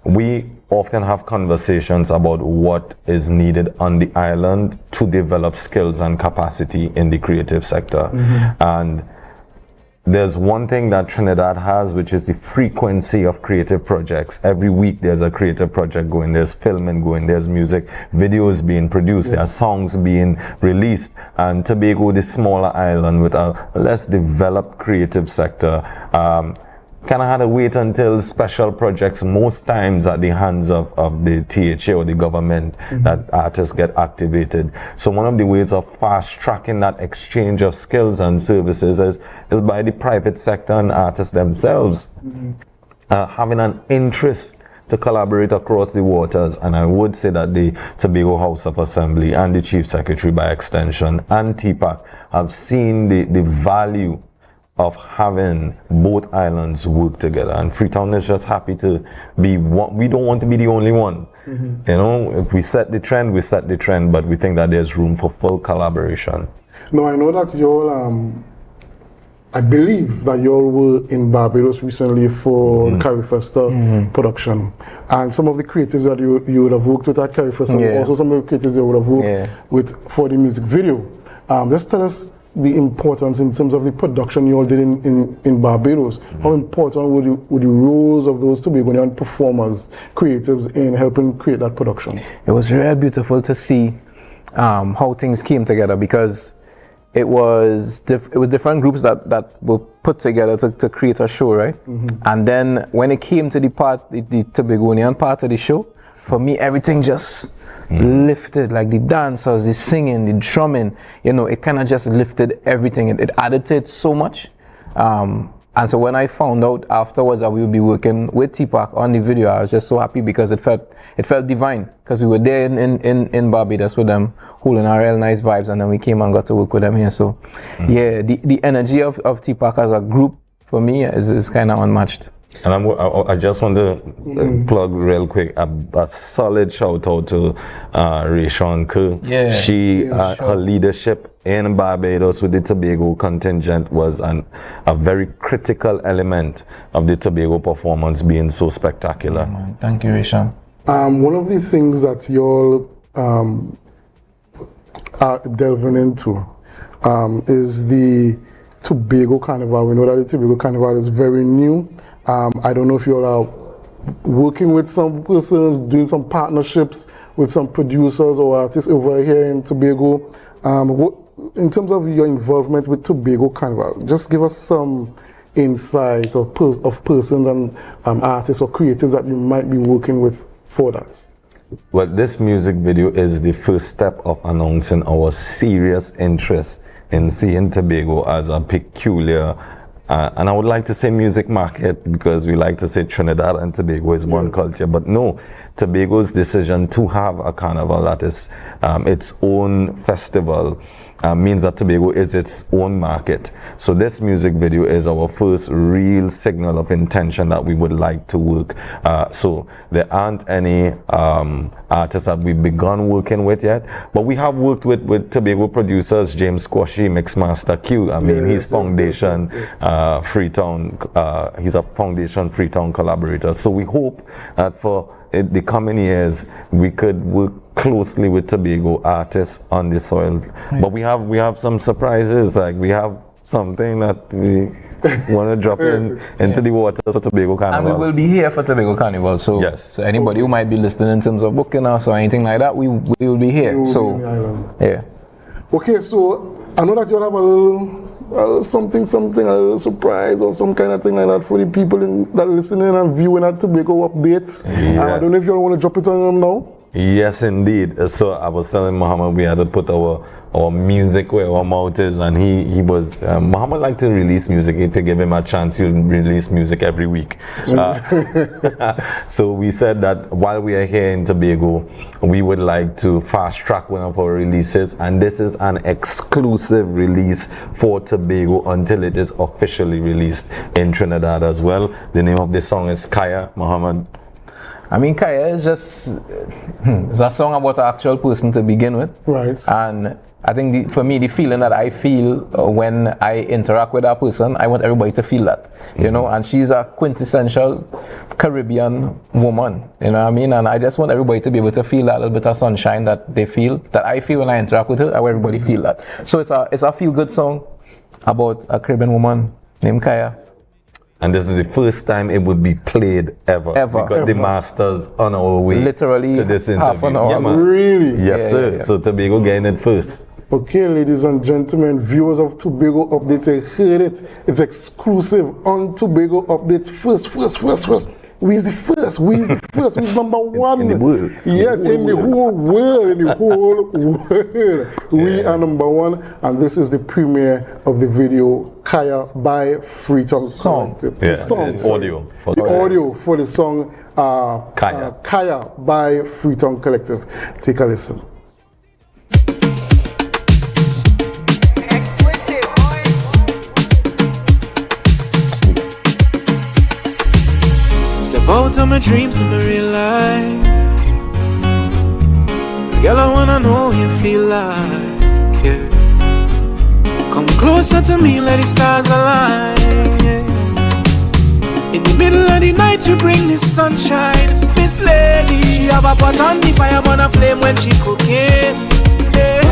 Speaker 17: We often have conversations about what is needed on the island to develop skills and capacity in the creative sector. And there's one thing that Trinidad has, which is the frequency of creative projects. Every week there's a creative project going, there's filming going, there's music videos being produced, there are songs being released. And Tobago, the smaller island with a less developed creative sector, kind of had to wait until special projects, most times at the hands of the THA or the government, that artists get activated. So one of the ways of fast tracking that exchange of skills and services is by the private sector and artists themselves having an interest to collaborate across the waters. And I would say that the Tobago House of Assembly and the Chief Secretary by extension and TPAC have seen the value of having both islands work together, and Freetown is just happy to be one. We don't want to be the only one. You know, if we set the trend, we set the trend, but we think that there's room for full collaboration.
Speaker 10: Now, I know that you all, I believe that you all were in Barbados recently for the Carrie Festa production, and some of the creatives that you would have worked with at Carrie Festa, also some of the creatives you would have worked with for the music video. Just tell us the importance in terms of the production you all did in Barbados. How important were the roles of those Tobagonian performers, creatives, in helping create that production?
Speaker 18: It was really beautiful to see how things came together, because it was different groups that were put together to create a show, right? And then when it came to the Tobagonian part of the show, for me everything just lifted, like the dancers, the singing, the drumming, you know, it kind of just lifted everything. It added to it so much. And so when I found out afterwards that we would be working with TPAC on the video, I was just so happy, because it felt divine, because we were there in Barbados with them, holding our real nice vibes, and then we came and got to work with them here. So yeah, the energy of TPAC as a group for me is kind of unmatched.
Speaker 17: And I just want to plug real quick a solid shout out to Rayshawn Kerr. Her leadership in Barbados with the Tobago contingent was a very critical element of the Tobago performance being so spectacular.
Speaker 18: Thank you, Rayshawn.
Speaker 10: One of the things that you all are delving into is the Tobago Carnival. We know that the Tobago Carnival is very new. I don't know if you all are working with some persons, doing some partnerships with some producers or artists over here in Tobago. In terms of your involvement with Tobago Carnival, just give us some insight of persons and artists or creatives that you might be working with for that.
Speaker 17: Well, this music video is the first step of announcing our serious interest in seeing Tobago as a peculiar and I would like to say music market, because we like to say Trinidad and Tobago is one culture, but no, Tobago's decision to have a carnival that is its own festival means that Tobago is its own market. So this music video is our first real signal of intention that we would like to work. So there aren't any artists that we've begun working with yet, but we have worked with Tobago producers, James Squashy, Mixmaster Q. I mean, he's Foundation Freetown, he's a Foundation Freetown collaborator. So we hope that for the coming years we could work closely with Tobago artists on the soil. But we have some surprises. Like we have something that we want to drop into the waters for Tobago Carnival.
Speaker 18: And we will be here for Tobago Carnival. So,
Speaker 17: yes.
Speaker 18: So anybody who might be listening in terms of booking us or anything like that, we will be here. Yeah.
Speaker 10: Okay, so I know that you'll have a little something, a little surprise or some kind of thing like that for the people that listening and viewing at Tobago updates.
Speaker 17: Yeah.
Speaker 10: I don't know if you want to drop it on them now.
Speaker 17: Yes, indeed. So I was telling Muhammad we had to put our music where our mouth is, and he was Muhammad liked to release music. If you give him a chance, he'll release music every week. So we said that while we are here in Tobago, we would like to fast track one of our releases, and this is an exclusive release for Tobago until it is officially released in Trinidad as well. The name of this song is Kaya. Muhammad.
Speaker 18: I mean, Kaya is just it's a song about an actual person to begin with.
Speaker 10: Right.
Speaker 18: And I think for me, the feeling that I feel when I interact with that person, I want everybody to feel that, you know, and she's a quintessential Caribbean woman, you know what I mean? And I just want everybody to be able to feel that little bit of sunshine that they feel, that I feel when I interact with her. I want everybody to feel that. So it's a feel-good song about a Caribbean woman named Kaya.
Speaker 17: And this is the first time it would be played ever. We got the masters on our way.
Speaker 18: Literally
Speaker 17: to this interview.
Speaker 18: half an hour.
Speaker 17: Yeah, man.
Speaker 10: Really?
Speaker 17: Yes, sir. So Tobago getting it first.
Speaker 10: Okay, ladies and gentlemen, viewers of Tobago Updates, I heard it. It's exclusive on Tobago Updates. First. We is the first. We is the first. We is number one.
Speaker 17: In the world.
Speaker 10: Yes, in the whole world. We are number one, and this is the premiere of the video Kaya by Freetown Collective.
Speaker 17: Yeah, audio.
Speaker 10: The audio for the song Kaya by Freetown Collective. Take a listen.
Speaker 3: Out of my dreams to my real life. This girl, I wanna know you feel like, yeah. Come closer to me, let the stars align, yeah. In the middle of the night, you bring the sunshine. Miss Lady, she have a pot on the fire, burn a flame when she cooking, yeah.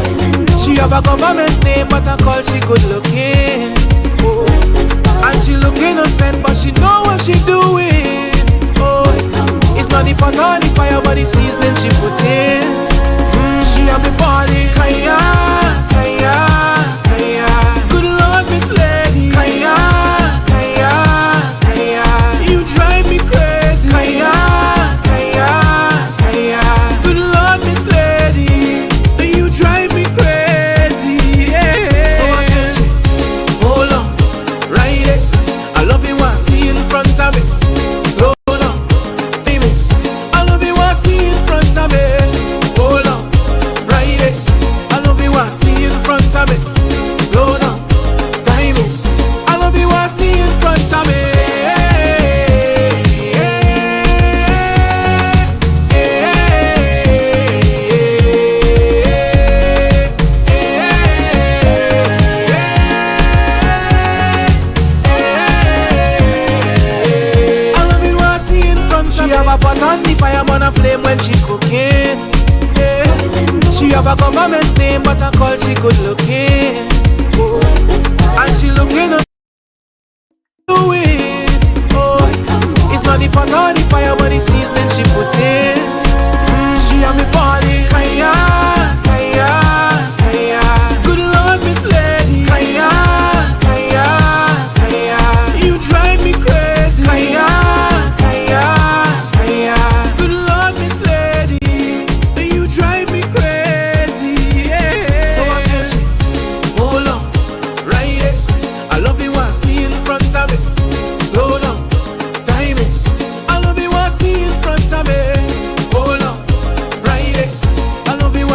Speaker 3: She have a government name, but I call she good looking, oh. And she look innocent, but she know what she doing. It's not the pot or the fire, but the seasoning she put in. She have me body, Kaya, Kaya, Kaya. Good Lord, Miss Lady, Kaya, Kaya, Kaya. You drive me crazy, Kaya, Kaya, Kaya. Good Lord, Miss Lady, you drive me crazy, yeah. So I tell you, hold on, ride it. I love you when I see in front of me. Slow. Hold on, ride it. I love you, I see in front of me. Slow down, time it. I love you, I see in front of me. I love you, I see in front of me. She have a pot on the fire, burn a flame when she cooking. Yeah. She have a government name, but I call she good looking. Oh. And she looking up to it. Oh. It's not the pot or the fire, but the seasoning she put in. She have me body, Kaya, Kaya, Kaya. Good Lord, Miss Lady, Kaya, Kaya, Kaya. You drive me crazy, Kaya, Kaya, Kaya. Good Lord, Miss Lady, you drive me crazy, yeah. So I tell you, hold on, ride it. I love you, I see in front of me. Slow down, time it. I love you, I see in front of me. Hold on, ride it. I love you, I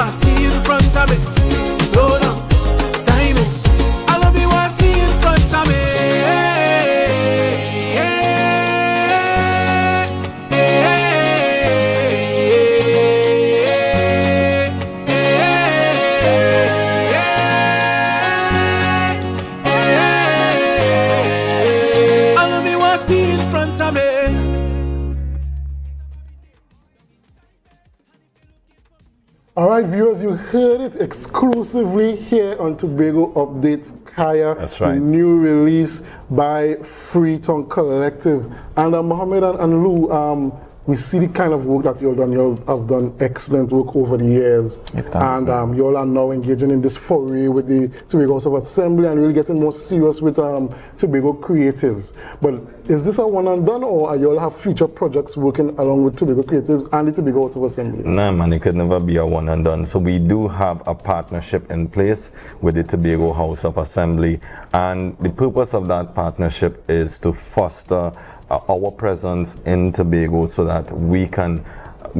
Speaker 10: Alright, viewers, you heard it exclusively here on Tobago Updates Kaya.
Speaker 17: That's right.
Speaker 10: The new release by Freetown Collective. And Mohammed and Lou, we see the kind of work that you've done. You have done excellent work over the years. And you all are now engaging in this foray with the Tobago House of Assembly and really getting more serious with Tobago creatives. But is this a one and done, or are you all have future projects working along with Tobago creatives and the Tobago House of Assembly?
Speaker 17: No, man, it could never be a one and done. So we do have a partnership in place with the Tobago House of Assembly. And the purpose of that partnership is to foster our presence in Tobago so that we can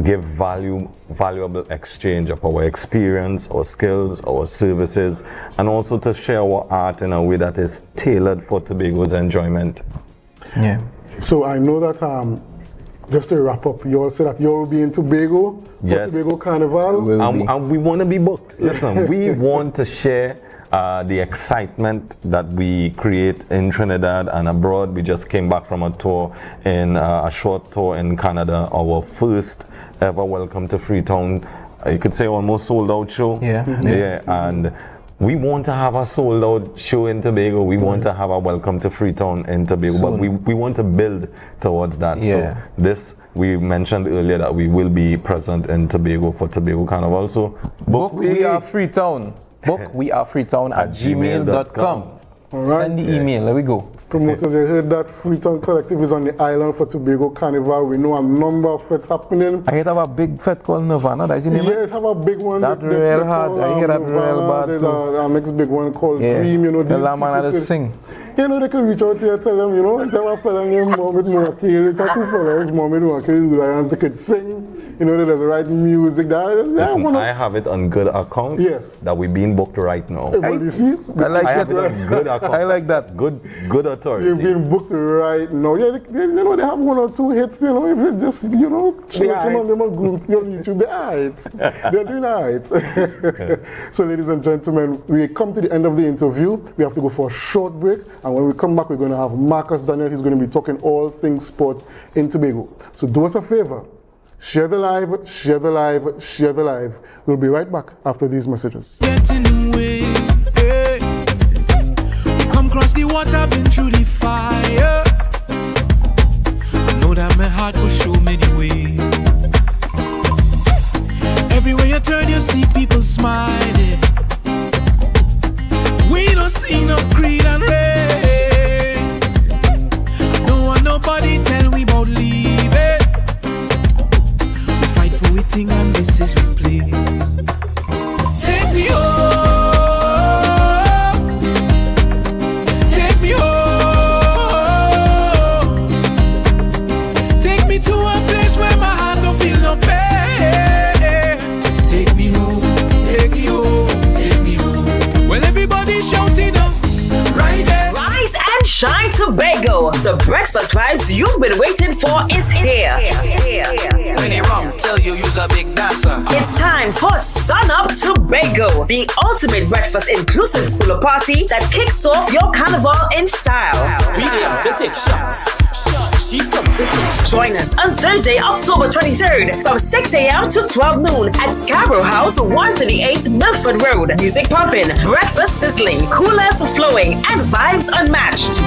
Speaker 17: give valuable exchange of our experience, our skills, our services, and also to share our art in a way that is tailored for Tobago's enjoyment.
Speaker 18: Yeah.
Speaker 10: So I know that just to wrap up, you all say that you will be in Tobago for Tobago Carnival.
Speaker 17: And we want to be booked. Listen, we want to share the excitement that we create in Trinidad and abroad. We just came back from a tour a short tour in Canada, our first ever Welcome to Freetown, you could say almost sold out show. Yeah, and we want to have a sold out show in Tobago. We want to have a Welcome to Freetown in Tobago, but we want to build towards that. So this, we mentioned earlier that we will be present in Tobago for Tobago Carnival. So book
Speaker 18: We Are Freetown. Book We Are Freetown at gmail.com.
Speaker 10: Alright.
Speaker 18: Send the email, there we go.
Speaker 10: Promoters, you heard that Freetown Collective is on the island for Tobago Carnival. We know a number of fetes happening.
Speaker 18: I have a big fet called Nirvana, that's the name?
Speaker 10: Yeah, it have a big one.
Speaker 18: That real hard, I hear that real bad
Speaker 10: There's
Speaker 18: too.
Speaker 10: a next big one called Dream, you know.
Speaker 18: The man that sing.
Speaker 10: You know, they can reach out to you and tell them, you know, if they have a fella named Mohammed Muakil, if two fellas, Mohammed Muakil, they could sing, you know, there's right music.
Speaker 17: Listen, I have it on good account.
Speaker 10: Yes.
Speaker 17: That we're being booked right now.
Speaker 10: But you see?
Speaker 17: I have it on good account.
Speaker 18: I like that.
Speaker 17: Good authority.
Speaker 10: You've been booked right now. Yeah, you know, they have one or two hits, you know, if you just, you know, search them on them on group, your YouTube, they're alright. They're doing alright. So, ladies and gentlemen, we come to the end of the interview. We have to go for a short break. And when we come back, we're going to have Marcus Daniel. He's going to be talking all things sports in Tobago. So do us a favor. Share the live, share the live, share the live. We'll be right back after these messages.
Speaker 3: Getting away, we come across the water, been through the fire. I know that my heart will show me the way. Everywhere you turn, you see people smiling. We don't see no greed and race. Don't want nobody tell we about leaving. We fight for we thing and this is we place. Take me home. Take me home. Take me to a place where my heart don't feel no pain. Take me home. Take me home. Take me home. Well, everybody shouting up right there.
Speaker 19: Rise and shine, Tobago. The breakfast vibes you've been waiting for is here.
Speaker 3: When they wrong, tell you you's a big dancer.
Speaker 19: It's time for Sun Up Tobago, the ultimate breakfast inclusive cooler party that kicks off your carnival in style.
Speaker 13: We aim to take shots. She come to take shots.
Speaker 19: Join us on Thursday, October 23rd from 6 a.m. to 12 noon at Scarborough House, 138 Milford Road. Music pumping, breakfast sizzling, coolers flowing, and vibes unmatched.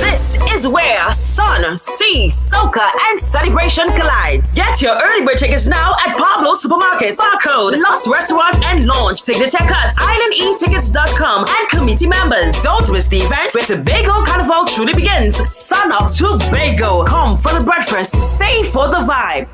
Speaker 19: This is where sun, sea, soca, and celebration collides. Get your early bird tickets now at Pablo Supermarkets, Barcode, Lost Restaurant and Lounge, Signature Cuts, IslandEtickets.com, and committee members. Don't miss the event where Tobago Carnival truly begins. Sun Up Tobago. Come for the breakfast, stay for the vibe.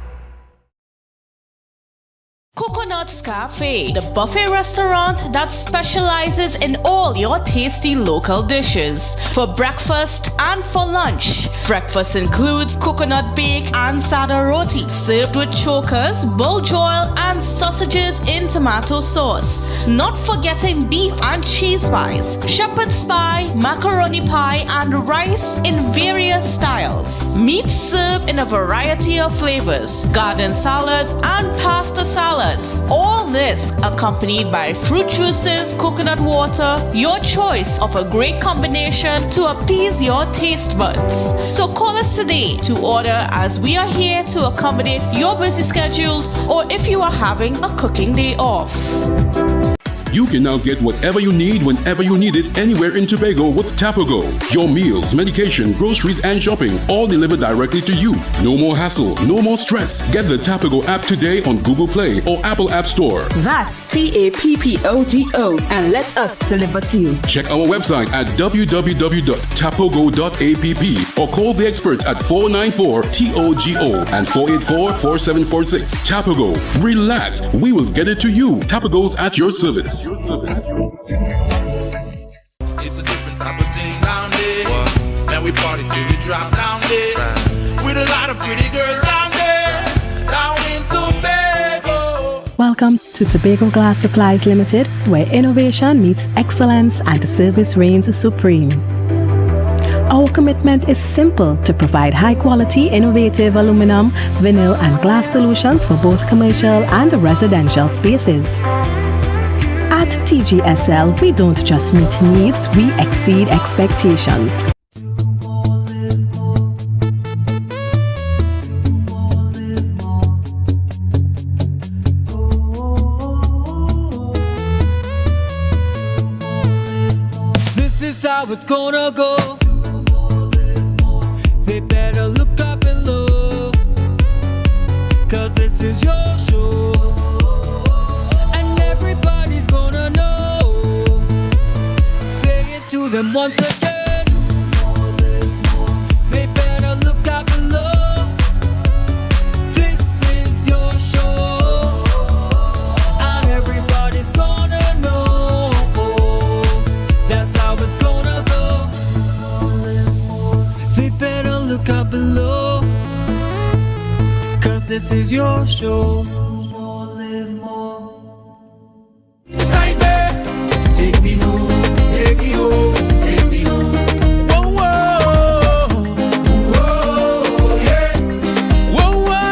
Speaker 20: Coconut's Cafe, the buffet restaurant that specializes in all your tasty local dishes. For breakfast and for lunch. Breakfast includes coconut bake and sada roti, served with chokers, bull joil, and sausages in tomato sauce. Not forgetting beef and cheese pies, shepherd's pie, macaroni pie, and rice in various styles. Meat served in a variety of flavors, garden salads, and pasta salad. salads. All this accompanied by fruit juices, coconut water, your choice of a great combination to appease your taste buds. So call us today to order, as we are here to accommodate your busy schedules or if you are having a cooking day off.
Speaker 21: You can now get whatever you need whenever you need it anywhere in Tobago with Tobago. Your meals, medication, groceries, and shopping all delivered directly to you. No more hassle, no more stress. Get the Tobago app today on Google Play or Apple App Store.
Speaker 22: That's TAPPOGO, and let us deliver to you.
Speaker 21: Check our website at www.tapogo.app or call the experts at 494-TOGO and 484-4746. Tobago. Relax. We will get it to you. Tobago's at your service.
Speaker 3: It's a different type of thing down there. And we party till we drop down there. With a lot of pretty girls down there. Down in Tobago.
Speaker 23: Welcome to Tobago Glass Supplies Limited, where innovation meets excellence and service reigns supreme. Our commitment is simple: to provide high-quality, innovative aluminum, vinyl, and glass solutions for both commercial and residential spaces. At TGSL, we don't just meet needs, we exceed expectations.
Speaker 3: This is how it's gonna go. They better look up below, 'cause this is your show. To them once again, they better look out below. This is your show, and everybody's gonna know. That's how it's gonna go. They better look out below, 'cause this is your show. Take me home. Take me home, take me home. Whoa, whoa, whoa, yeah. Whoa, whoa.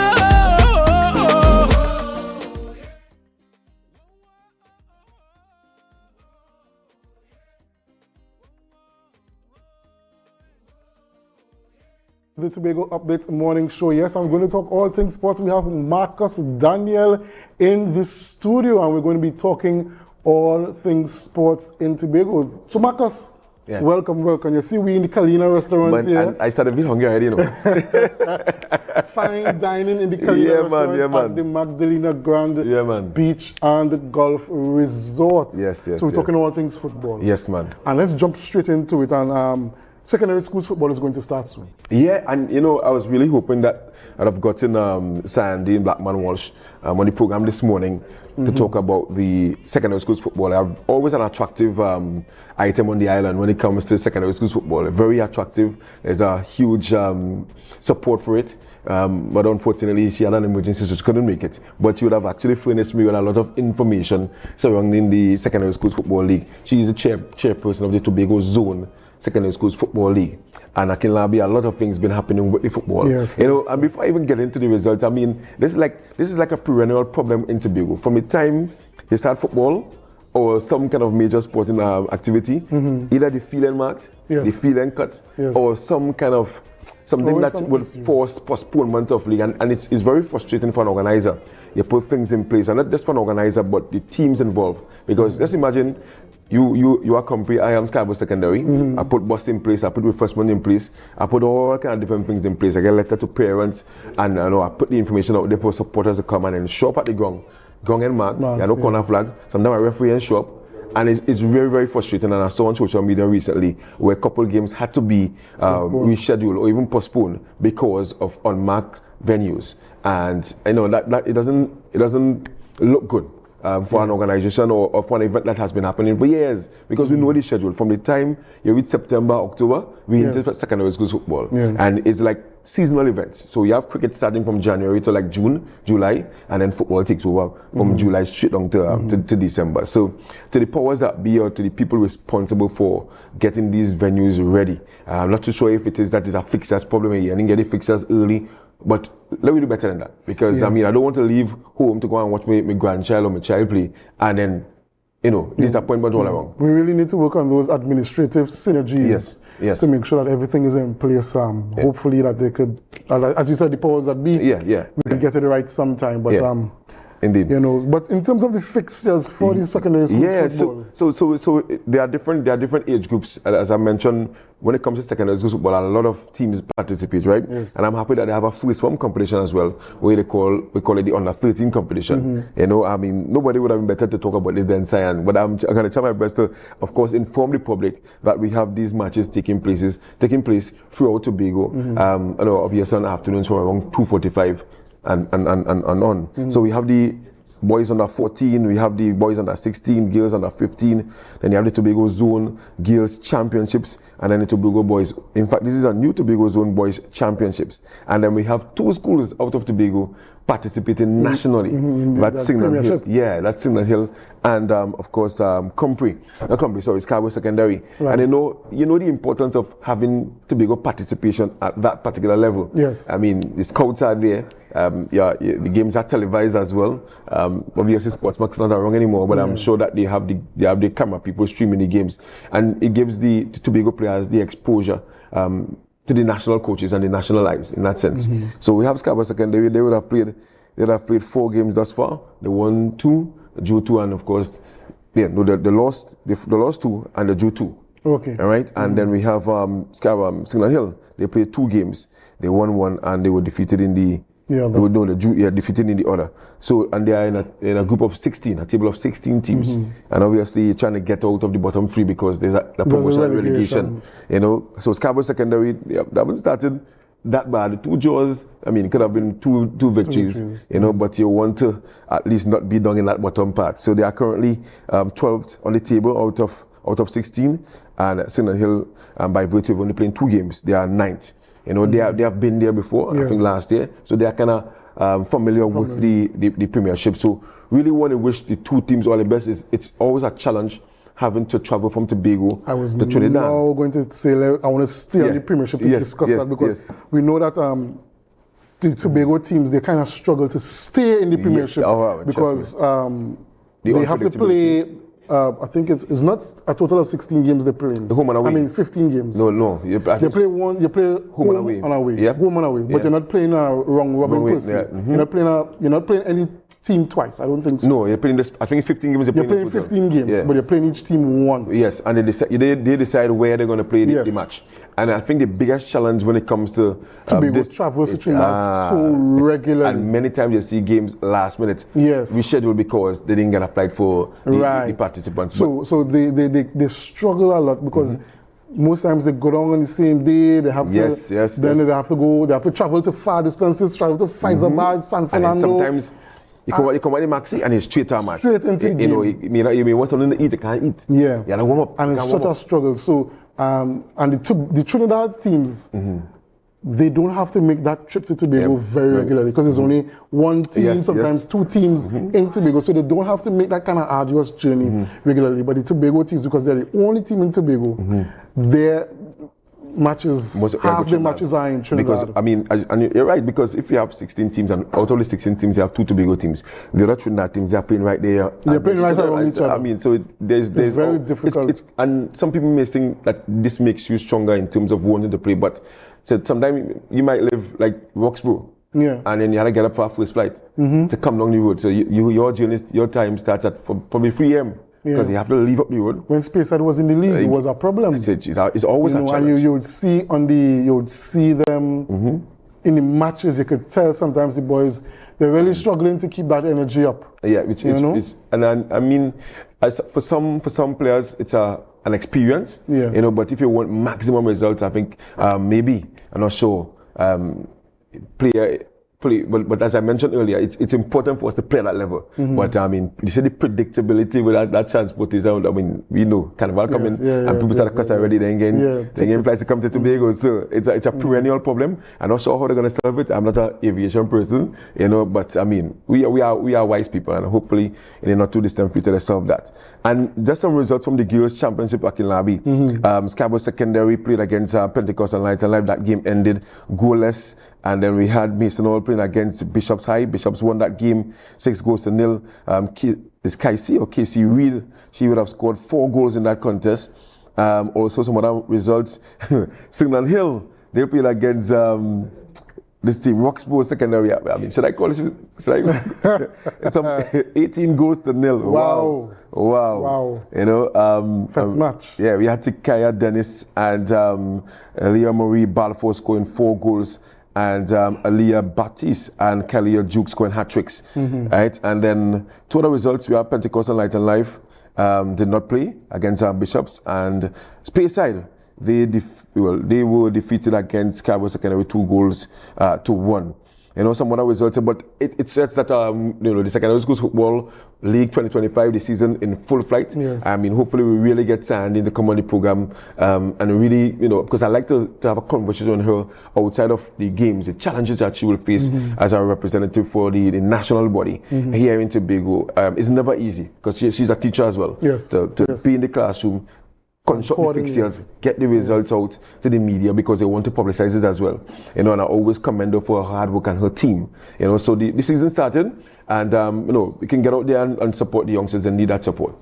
Speaker 10: The Tobago Updates Morning Show. Yes, I'm going to talk all things sports. We have Marcus Daniel in the studio, and we're going to be talking all things sports in Tobago. So Marcus, welcome. You see, we in the Kalina restaurant here.
Speaker 24: I started being hungry already, you know.
Speaker 10: Fine dining in the Kalina restaurant at the Magdalena Grand Beach and Golf Resort.
Speaker 24: Yes.
Speaker 10: So we're talking all things football.
Speaker 24: Yes, man.
Speaker 10: And let's jump straight into it. And secondary schools football is going to start soon.
Speaker 24: Yeah, and you know, I was really hoping that I'd have gotten Sandy and Blackman Walsh on the program this morning to talk about the secondary schools football. I've always an attractive item on the island when it comes to secondary schools football. Very attractive. There's a huge support for it. But unfortunately, she had an emergency, so she couldn't make it. But she would have actually furnished me with a lot of information surrounding the secondary schools football league. She is the chairperson of the Tobago Zone Secondary Schools Football League, and I can be a lot of things been happening with the football.
Speaker 10: Yes,
Speaker 24: you know, and before I even get into the results, I mean, this is like a perennial problem in Tobago. From the time they start football or some kind of major sporting activity, either the field and marked, the field and cut, or some kind of something that will force postponement of league, and it's very frustrating for an organizer. You put things in place, and not just for an organizer, but the teams involved. Because just imagine. You are company, I am Scarborough Secondary. I put bus in place, I put refreshment in place, I put all kind of different things in place. I get a letter to parents, and I put the information out there for supporters to come and show up at the ground and mark. There are no corner flag. Sometimes I referee and show up. And it's very, very frustrating. And I saw on social media recently where a couple games had to be rescheduled or even postponed because of unmarked venues. And I know that it doesn't look good. For an organization or for an event that has been happening for years, because we know the schedule. From the time you reach September, October, we enter secondary schools football, and it's like seasonal events. So you have cricket starting from January to like June, July, and then football takes over from July straight down to December. So to the powers that be, or to the people responsible for getting these venues ready, I'm not too sure if it is that is a fixers problem here. I didn't get the fixers early But let me do better than that, because I mean, I don't want to leave home to go and watch my grandchild or my child play, and then, disappointment all around.
Speaker 10: We really need to work on those administrative synergies to make sure that everything is in place. Hopefully that they could, as you said, the powers that be, we will get it right sometime. But
Speaker 24: indeed,
Speaker 10: but in terms of the fixtures for the secondary school football,
Speaker 24: so there are different age groups. As I mentioned, when it comes to secondary school football, a lot of teams participate, right?
Speaker 10: Yes.
Speaker 24: And I'm happy that they have a first form competition as well, where we call it the under 13 competition. I mean, nobody would have been better to talk about this than Cyan, but I'm going to try my best to, of course, inform the public that we have these matches taking place throughout Tobago. Obviously on afternoons from around 2:45 and on. So we have the boys under 14, we have the boys under 16, girls under 15, then you have the Tobago Zone Girls Championships, and then the Tobago Boys. In fact, this is a new Tobago Zone Boys Championships. And then we have 2 schools out of Tobago participating nationally. That's Signal Hill. Yeah, that's Signal Hill. And of course, Scarborough Secondary.
Speaker 10: Right.
Speaker 24: And you know the importance of having Tobago participation at that particular level.
Speaker 10: Yes.
Speaker 24: I mean, the scouts are there. The games are televised as well. Obviously, Sportsmax is not wrong anymore, but I'm sure that they have the camera people streaming the games, and it gives the Tobago players the exposure to the national coaches and the national lives in that sense. So we have Scarborough Secondary. They would have played 4 games thus far. They won 2, drew 2, and of course, they lost 2 and they drew 2.
Speaker 10: Okay.
Speaker 24: All right, and then we have Signal Hill. They played 2 games. They won 1, and they were defeated in the defeated in the other. So, and they are in a group of 16, a table of 16 teams, and obviously trying to get out of the bottom 3 because there's a promotion and relegation. So Scarborough Secondary, they haven't started that bad. 2 draws. I mean, it could have been two victories, but you want to at least not be down in that bottom part. So they are currently 12th on the table out of 16, and Signal Hill, by virtue of only playing 2 games, they are 9th. They have been there before, I think last year, so they are kind of familiar with the Premiership. So really want to wish the 2 teams all the best. It's always a challenge having to travel from Tobago to Trinidad.
Speaker 10: Now going to say, I want to stay on the Premiership to discuss that, because we know that the Tobago teams, they kind of struggle to stay in the Premiership because they have to play. I think it's not a total of 16 games they play.
Speaker 24: Home and away.
Speaker 10: I mean 15 games.
Speaker 24: No.
Speaker 10: They play home and away.
Speaker 24: Yeah.
Speaker 10: Home and away. But you're not playing a wrong robin per se. You're not playing any team twice. I don't think so.
Speaker 24: No, you're playing this. I think 15 games.
Speaker 10: You're playing 15 games, but you're playing each team once.
Speaker 24: Yes, and they decide where they're going to play the match. And I think the biggest challenge when it comes to
Speaker 10: this travel to Trinidad so regularly,
Speaker 24: and many times you see games last minute rescheduled because they didn't get a flight for the participants.
Speaker 10: So they struggle a lot because most times they go down on the same day. They have they have to go. They have to travel to far distances. Travel to Faizabad, San Fernando.
Speaker 24: And sometimes you come at the maxi and it's straight to a match.
Speaker 10: Straight into the game.
Speaker 24: You may want something to eat, you can't eat.
Speaker 10: Yeah.
Speaker 24: You warm up.
Speaker 10: And it's such a struggle. So and the Trinidad teams, they don't have to make that trip to Tobago very regularly because there's only 1 team, sometimes 2 teams in Tobago, so they don't have to make that kind of arduous journey regularly. But the Tobago teams, because they're the only team in Tobago, their matches, half the matches are in Trinidad.
Speaker 24: Because, I mean, and you're right, because if you have 16 teams and out of the 16 teams, you have 2 Tobago teams. The other Trinidad teams, they're playing right there.
Speaker 10: They're playing right around each other.
Speaker 24: I mean, so it's
Speaker 10: very difficult.
Speaker 24: And some people may think that this makes you stronger in terms of wanting to play, but sometimes you might live like Roxborough.
Speaker 10: Yeah.
Speaker 24: And then you had to get up for a first flight to come down the road. So your journey, your time starts at probably 3 a.m. Because you have to leave up the road.
Speaker 10: When Speyside was in the league, it was a problem.
Speaker 24: It's always a challenge.
Speaker 10: And you would see them in the matches. You could tell sometimes the boys, they're really struggling to keep that energy up.
Speaker 24: Yeah, and I mean, for some players, it's an experience.
Speaker 10: Yeah.
Speaker 24: But if you want maximum results, I think maybe, I'm not sure, but as I mentioned earlier, it's important for us to play at that level. But I mean, you see the predictability with that transport is out. I mean, we know Carnival coming and people start across already. They're getting flights to come to Tobago, so it's a perennial problem. I'm not sure how they're going to solve it. I'm not an aviation person, but I mean, we are wise people, and hopefully in the not too distant future they solve that. And just some results from the Girls Championship back in Labi. Scarborough Secondary played against Pentecost and Light and Life. That game ended goalless. And then we had Mason Hall playing against Bishops High. Bishops won that game 6-0. Is Casey Reed? She would have scored 4 goals in that contest. Also some other results. Signal Hill, they played against this team, Roxborough Secondary. I mean, should I call it? Some 18-0. Wow. You know,
Speaker 10: match.
Speaker 24: Yeah, we had Tikaya Dennis and Leah Marie Balfour scoring 4 goals. And Aliyah Baptiste and Kalia Duke scoring hat-tricks. Right? And then 2 other results, we have Pentecostal Light and Life did not play against Bishops, and Speyside, they were defeated against Scarborough Secondary 2-1. You know, some other results, but it says that you know, the Secondary Schools Football League 2025, the season in full flight.
Speaker 10: Yes.
Speaker 24: I mean, hopefully we really get signed in the community program, and really, you know, because I like to have a conversation with her outside of the games, the challenges that she will face as a representative for the national body here in Tobago. It's never easy because she's a teacher as well.
Speaker 10: Yes.
Speaker 24: To be in the classroom, construct the fixtures, get the results out to the media because they want to publicize it as well. You know, and I always commend her for her hard work and her team. You know, so the season started, and you know, we can get out there and support the youngsters and need that support.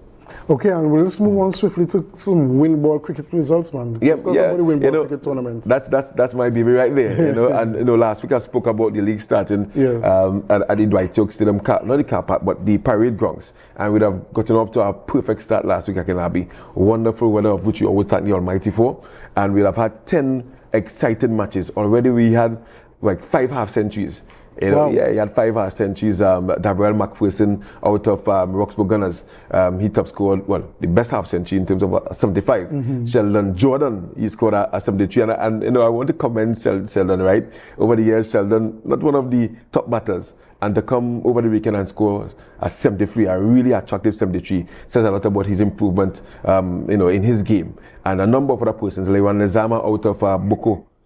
Speaker 10: Okay, and we'll just move on swiftly to some win-ball cricket results, man.
Speaker 24: Win-ball cricket tournament. That's my baby right there. You know, and you know, last week I spoke about the league starting at the Dwight York Stadium, not the car park, but the parade grounds, and we'd have gotten off to a perfect start last week at Kenabi. Wonderful weather, of which we always thank the Almighty for, and we'd have had 10 exciting matches. Already we had like 5 half-centuries. You know, he had 5 half-centuries. Gabriel McPherson out of Roxborough Gunners, he top scored, the best half-century in terms of 75. Sheldon Jordan, he scored a 73. And you know, I want to commend Sheldon, right? Over the years, Sheldon, not one of the top batters, and to come over the weekend and score a 73, a really attractive 73, says a lot about his improvement, you know, in his game. And a number of other persons, Lewan Nezama out of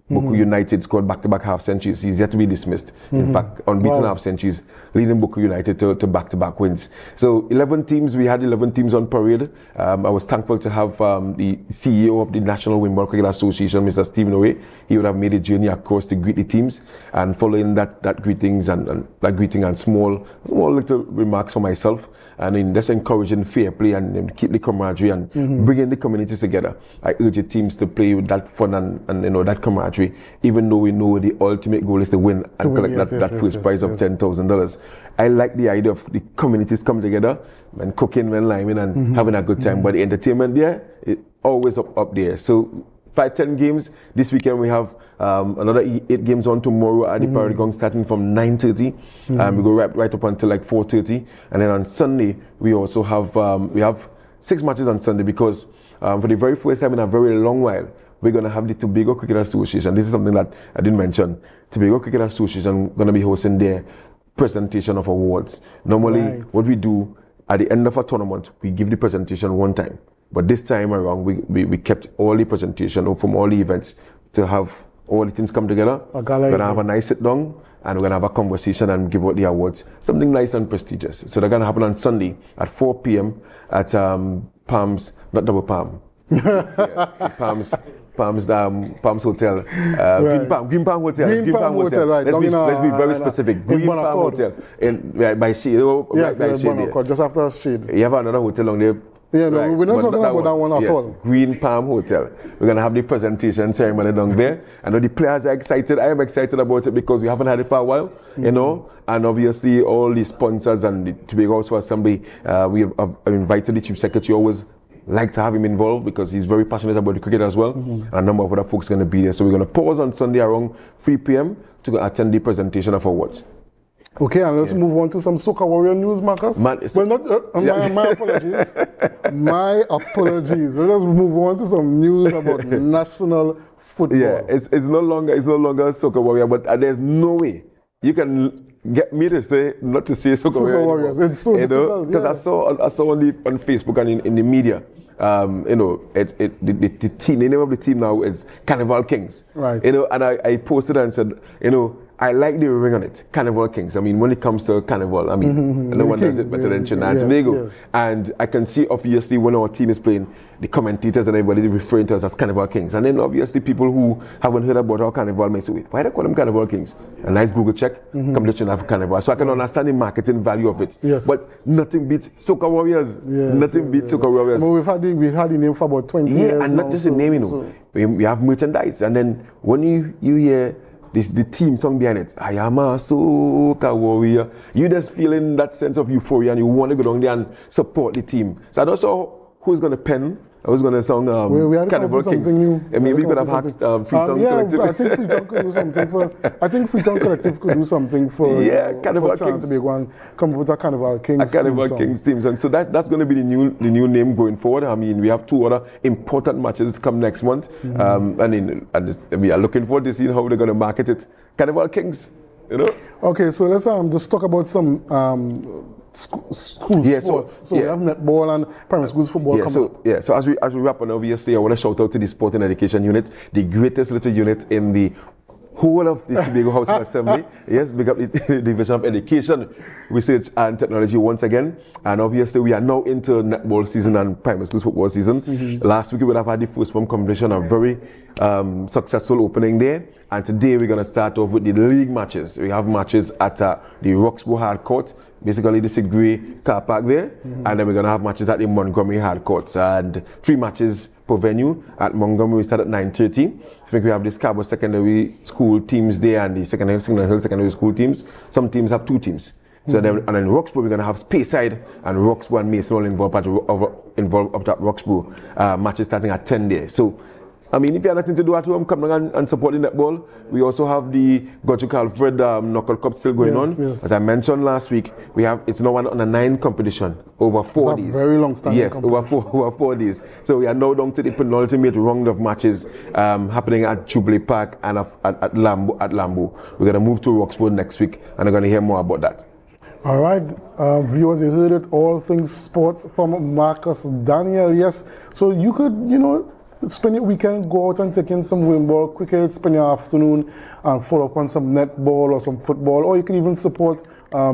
Speaker 24: Boko United scored back-to-back half-centuries. He's yet to be dismissed. In fact, unbeaten half-centuries, leading Boko United to back-to-back wins. So 11 teams, we had 11 teams on parade. I was thankful to have the CEO of the National Windball Cricket Association, Mr. Stephen Owe. He would have made a journey across to greet the teams, and following that greetings and that greeting and small little remarks for myself, and in just encouraging fair play and keep the camaraderie and bringing the communities together. I urge the teams to play with that fun and you know, that camaraderie, even though we know the ultimate goal is to win and collect that first prize of $10,000. I like the idea of the communities coming together and cooking and liming and having a good time, but the entertainment there, it always up there. So 5-10 games. This weekend we have another 8 games on tomorrow at the Parade Ground, starting from 9:30. We go right up until like 4:30, and then on Sunday we also have we have 6 matches on Sunday because for the very first time in a very long while, we're going to have the Tobago Cricket Association. This is something that I didn't mention. Tobago Cricket Association going to be hosting their presentation of awards. Normally, what we do at the end of a tournament, we give the presentation one time. But this time around, we kept all the presentation from all the events to have all the teams come together. We're going to have a nice sit down, and we're going to have a conversation and give out the awards. Something nice and prestigious. So they're going to happen on Sunday at 4 p.m. at Palms, not Double Palm. Palms Hotel, Green Palm Hotel.
Speaker 10: Right.
Speaker 24: Let's be very specific. Green Palm Hotel, by Shade.
Speaker 10: Yes, by Shade, just after Shade.
Speaker 24: You have another hotel on there.
Speaker 10: Yeah, no, we're not talking about that one at all.
Speaker 24: Green Palm Hotel. We're going to have the presentation ceremony down there. I know the players are excited. I am excited about it because we haven't had it for a while, you know. And obviously, all the sponsors and the Tobago House Assembly, we have invited the Chief Secretary. Always like to have him involved because he's very passionate about the cricket as well. And a number of other folks are going to be there. So we're going to pause on Sunday around 3 p.m. to attend the presentation of awards.
Speaker 10: Okay, and let's move on to some Soca Warrior news, Marcus. My apologies. My apologies. Let us move on to some news about national football.
Speaker 24: Yeah, it's no longer Soca Warrior, but there's no way you can get me to say not to say Soca Warriors.
Speaker 10: It's so difficult.
Speaker 24: Because I saw on Facebook and in the media. You know, the name of the team now is Carnival Kings.
Speaker 10: Right.
Speaker 24: You know, and I posted and said, you know, I like the ring on it, Carnival Kings. I mean, when it comes to Carnival, I mean, no one does it better than Trinidad and Tobago. And I can see, obviously, when our team is playing, the commentators and everybody referring to us as Carnival Kings. And then, obviously, people who haven't heard about our Carnival may say, wait, why do they call them Carnival Kings? A nice Google check, come to Trinidad for Carnival. So I can understand the marketing value of it.
Speaker 10: Yes.
Speaker 24: But nothing beats Soca Warriors. Nothing beats Soca Warriors.
Speaker 10: I mean, we've had the name for about 20 years.
Speaker 24: And not just the name, you know. We have merchandise. And then when you hear the team song behind it, I am a Soca Warrior, you just feeling that sense of euphoria and you want to go down there and support the team. So I'm not sure who's going to pen. I was going to song
Speaker 10: we had
Speaker 24: Carnival Kings.
Speaker 10: New.
Speaker 24: And maybe we could have asked Freetown Collective.
Speaker 10: I think Freetown could do something for. I think Freetown Collective could do something for.
Speaker 24: Carnival
Speaker 10: for
Speaker 24: Kings.
Speaker 10: To be one, come up with a Carnival Kings.
Speaker 24: A Carnival Kings team song. So that's going to be the new name going forward. I mean, we have 2 other important matches come next month, and we are looking forward to seeing how they're going to market it. Carnival Kings, you know.
Speaker 10: Okay, so let's just talk about some. School sports. So we have netball and primary schools football.
Speaker 24: So as we wrap on, obviously, I want to shout out to the Sport and Education Unit, the greatest little unit in the whole of the Tobago House of Assembly. Yes, big up the Division of Education, Research and Technology once again. And obviously, we are now into netball season and primary schools football season. Last week, we would have had the first one competition, a very successful opening there. And today, we're going to start off with the league matches. We have matches at the Roxborough Hard Court, basically the Grey car park there, and then we're going to have matches at the Montgomery Hard Courts, and 3 matches per venue. At Montgomery we start at 9:30. I think we have the Scarborough Secondary School teams there and the Signal Hill Secondary School teams. Some teams have 2 teams. So then, and then Roxborough we're going to have Speyside and Roxborough and Mason all involved up at Roxborough. Matches starting at 10 there. So I mean, if you have nothing to do at home, come down and support the netball. We also have the Godric Alfred Knuckle Cup still going on. Yes. As I mentioned last week, it's now on a 9 competition over 4 days.
Speaker 10: Very long standing.
Speaker 24: Yes, over 4 daes. So we are now down to the penultimate round of matches happening at Jubilee Park and at Lambo. We're going to move to Roxborough next week, and we're going to hear more about that.
Speaker 10: All right, viewers, you heard it. All things sports from Marcus Daniel. Yes, so you could, spend your weekend, go out and take in some windball, cricket, spend your afternoon and follow up on some netball or some football, or you can even support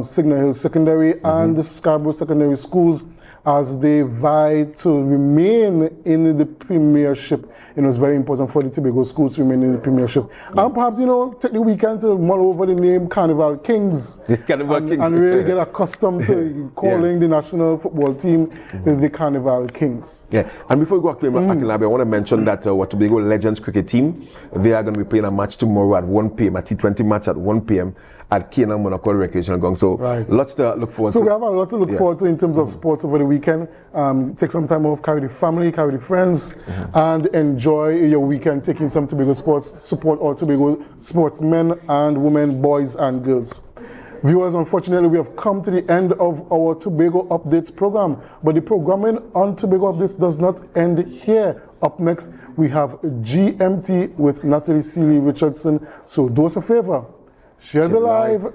Speaker 10: Signal Hill Secondary and the Scarborough Secondary Schools as they vie to remain in the premiership. It's very important for the Tobago schools to remain in the premiership. And perhaps, take the weekend to mull over the name Carnival Kings. And really get accustomed to calling the national football team the Carnival Kings.
Speaker 24: Yeah, and before we go Akilab, I want to mention that our Tobago Legends cricket team, they are going to be playing a match tomorrow at 1 p.m., a T20 match at 1 p.m. at Kena Monaco Recreational Ground. So lots to look forward to.
Speaker 10: So we have a lot to look forward to in terms of sports over the weekend. Take some time off, carry the family, carry the friends, and enjoy your weekend taking some Tobago sports, support all Tobago sportsmen and women, boys and girls. Viewers, unfortunately, we have come to the end of our Tobago Updates program, but the programming on Tobago Updates does not end here. Up next, we have GMT with Natalie Seeley Richardson. So do us a favor. Share the live.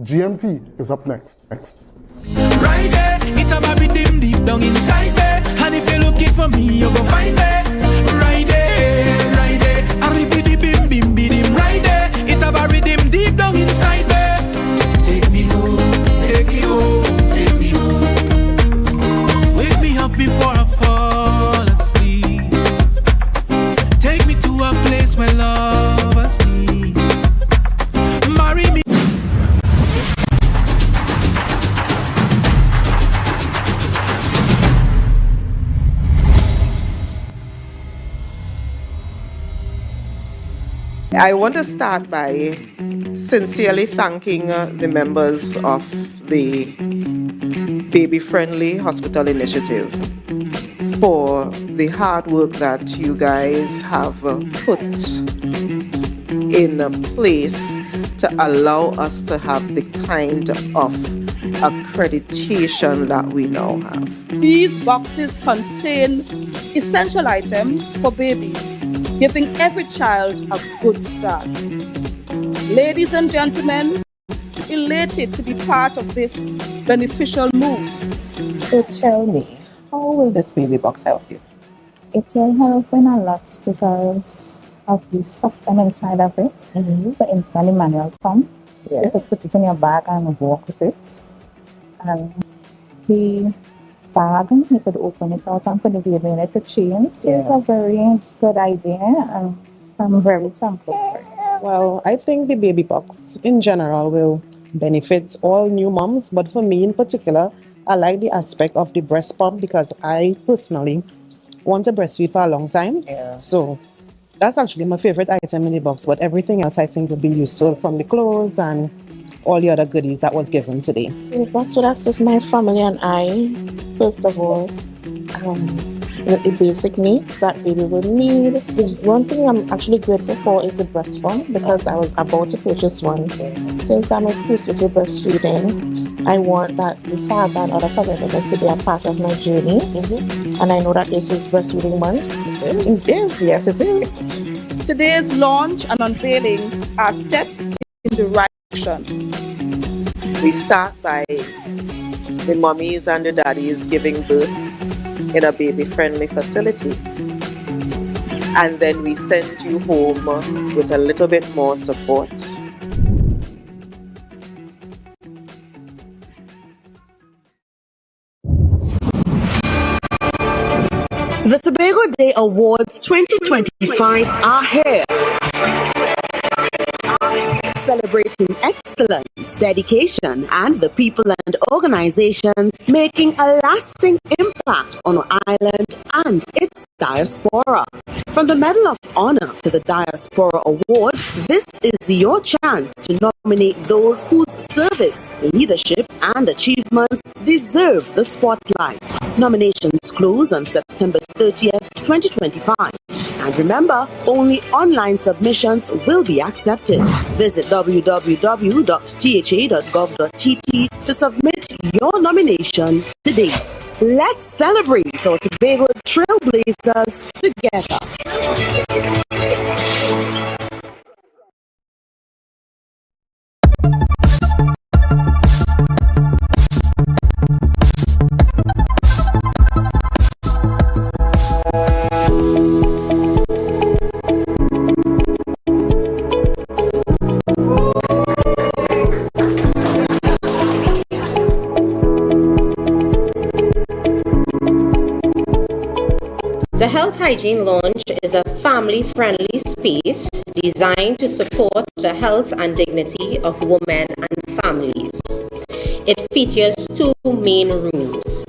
Speaker 10: GMT is up next.
Speaker 3: Right there, it's about rhythm deep down inside me. And if you're looking for me, you're gonna find me. Right there. I repeat the bim bim bim right there. It's about rhythm deep down inside me. Take me home. Wake me up before I fall asleep. Take me to a place where lovers meet. Marry me.
Speaker 1: I want to start by sincerely thanking the members of the Baby Friendly Hospital Initiative for the hard work that you guys have put in place to allow us to have the kind of accreditation that we now have.
Speaker 4: These boxes contain essential items for babies, giving every child a good start. Ladies and gentlemen, elated to be part of this beneficial move.
Speaker 5: So tell me, how will this baby box help you?
Speaker 6: It will help in a lot because
Speaker 2: of the stuff and inside of it. For instance, the manual pump. You could put it in your bag and walk with it. And the bag, you could open it out and put the baby in it to change. So it's a very good idea, and I'm very thankful for it.
Speaker 5: Well, I think the baby box in general will benefit all new moms, but for me in particular, I like the aspect of the breast pump because I personally want to breastfeed for a long time. So that's actually my favorite item in the box, but everything else I think would be useful, from the clothes and all the other goodies that was given today.
Speaker 6: So that's just my family and I. First of all, the basic needs that baby would need. The one thing I'm actually grateful for is the breast pump, because I was about to purchase one. Since I'm exclusively breastfeeding, I want that the father and other family members to be a part of my journey. And I know that this is breastfeeding month. It is. Yes, it is.
Speaker 4: Today's launch and unveiling are steps in the right direction.
Speaker 1: We start by the mummies and the daddies giving birth in a baby-friendly facility. And then we send you home with a little bit more support.
Speaker 7: The Tobago Day Awards 2025 are here. Celebrating excellence, dedication, and the people and organizations making a lasting impact on our island and its diaspora. From the Medal of Honor to the Diaspora Award, this is your chance to nominate those whose service, leadership, and achievements deserve the spotlight. Nominations close on September 30th, 2025. And remember, only online submissions will be accepted. Visit www.tha.gov.tt to submit your nomination today. Let's celebrate our Tobago Trailblazers together.
Speaker 9: The Health Hygiene Lounge is a family-friendly space designed to support the health and dignity of women and families. It features two main rooms.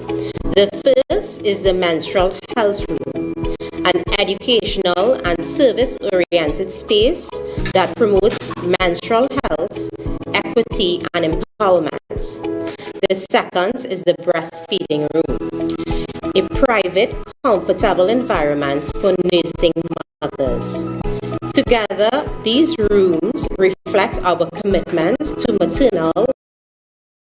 Speaker 9: The first is the menstrual health room, an educational and service-oriented space that promotes menstrual health, equity, and empowerment. The second is the breastfeeding room, a private, comfortable environment for nursing mothers. Together, these rooms reflect our commitment to maternal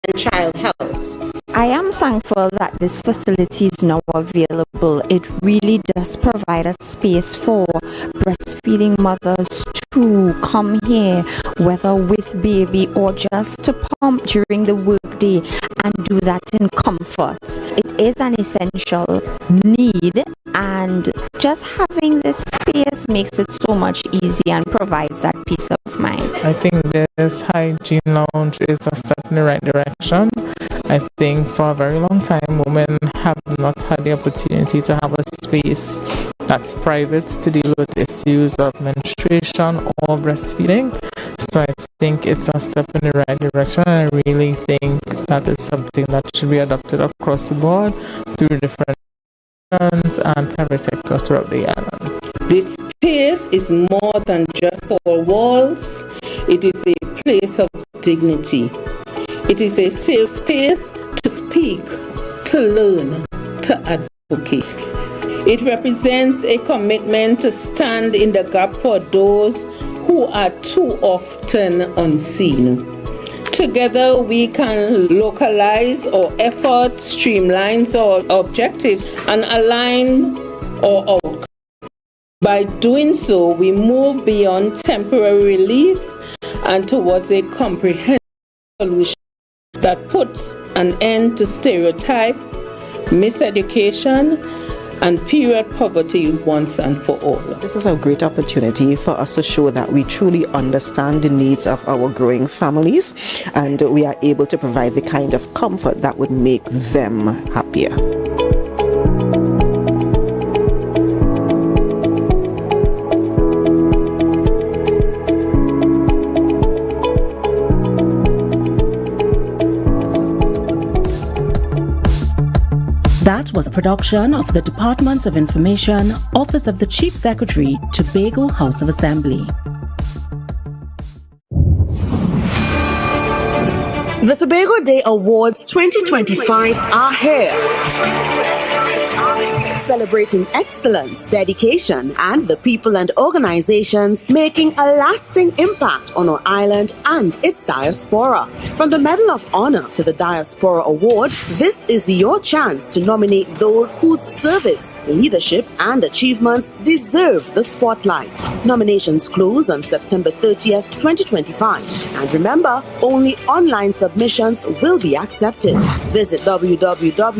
Speaker 9: and child health.
Speaker 25: I am thankful that this facility is now available. It really does provide a space for breastfeeding mothers to come here, whether with baby or just to pump during the workday, and do that in comfort. It is an essential need, and just having this space makes it so much easier and provides that peace of mind.
Speaker 11: I think this hygiene lounge is a step in the right direction. I think for a very long time, women have not had the opportunity to have a space that's private to deal with issues of menstruation or breastfeeding. So I think it's a step in the right direction. I really think that is something that should be adopted across the board through different and private sector throughout the island.
Speaker 26: This space is more than just four walls. It is a place of dignity. It is a safe space to speak, to learn, to advocate. It represents a commitment to stand in the gap for those who are too often unseen. Together, we can localize our efforts, streamline our objectives, and align our outcomes. By doing so, we move beyond temporary relief and towards a comprehensive solution that puts an end to stereotype, miseducation, and period poverty once and for all.
Speaker 1: This is a great opportunity for us to show that we truly understand the needs of our growing families, and we are able to provide the kind of comfort that would make them happier.
Speaker 8: That was a production of the Department of Information, Office of the Chief Secretary, Tobago House of Assembly.
Speaker 7: The Tobago Day Awards 2025 are here. Celebrating excellence, dedication, and the people and organizations making a lasting impact on our island and its diaspora. From the Medal of Honor to the Diaspora Award, this is your chance to nominate those whose service, leadership, and achievements deserve the spotlight. Nominations close on September 30th, 2025. And remember, only online submissions will be accepted. Visit www.tha.gov.tt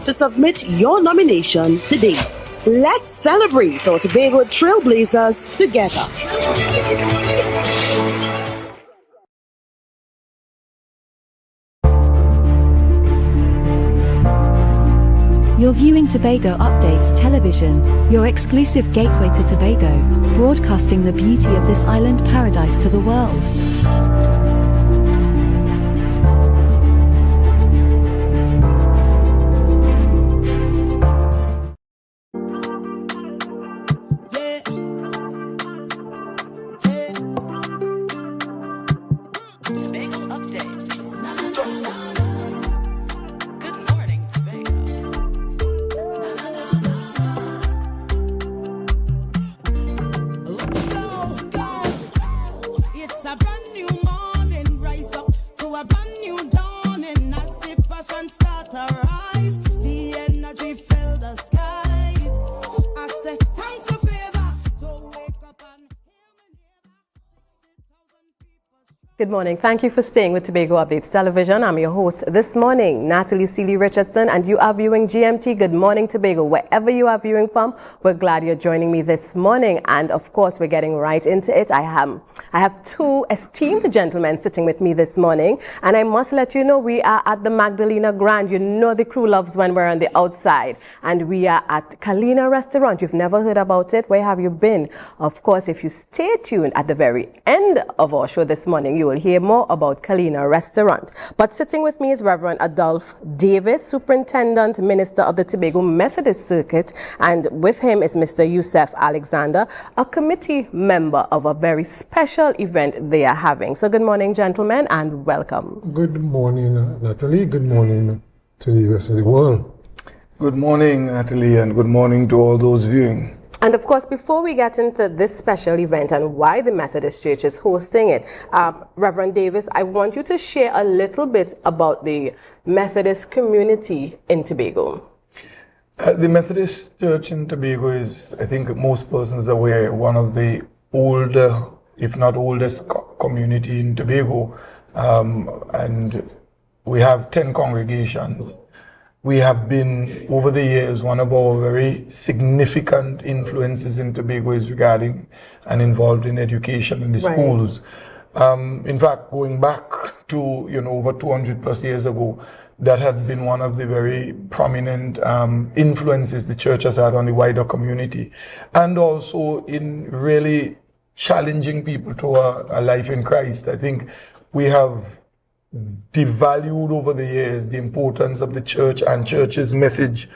Speaker 7: to submit your nomination today. Let's celebrate our Tobago Trailblazers together.
Speaker 12: You're viewing Tobago Updates Television, your exclusive gateway to Tobago, broadcasting the beauty of this island paradise to the world.
Speaker 14: Good morning. Thank you for staying with Tobago Updates Television. I'm your host this morning, Natalie Seeley Richardson, and you are viewing GMT Good Morning Tobago. Wherever you are viewing from, we're glad you're joining me this morning. And of course, we're getting right into it. I have two esteemed gentlemen sitting with me this morning, and I must let you know we are at the Magdalena Grand. You know the crew loves when we're on the outside, and we are at Kalina Restaurant. You've never heard about it? Where have you been? Of course, if you stay tuned at the very end of our show this morning, you will hear more about Kalina Restaurant. But sitting with me is Reverend Adolph Davis, Superintendent Minister of the Tobago Methodist Circuit, and with him is Mr. Yusef Alexander, a committee member of a very special event they are having. So good morning, gentlemen, and welcome.
Speaker 10: Good morning, Natalie. Good morning to the rest of the world.
Speaker 15: Good morning, Natalie, and good morning to all those viewing.
Speaker 14: And of course, before we get into this special event and why the Methodist Church is hosting it, Reverend Davis, I want you to share a little bit about the Methodist community in Tobago.
Speaker 15: The Methodist Church in Tobago is, I think most persons are aware, one of the older, if not oldest, community in Tobago. And we have 10 congregations. We have been, over the years, one of our very significant influences in Tobago is regarding and involved in education in the schools. In fact, going back to, over 200 plus years ago, that had been one of the very prominent influences the church has had on the wider community. And also in really challenging people to a life in Christ. I think we have devalued over the years the importance of the church and church's message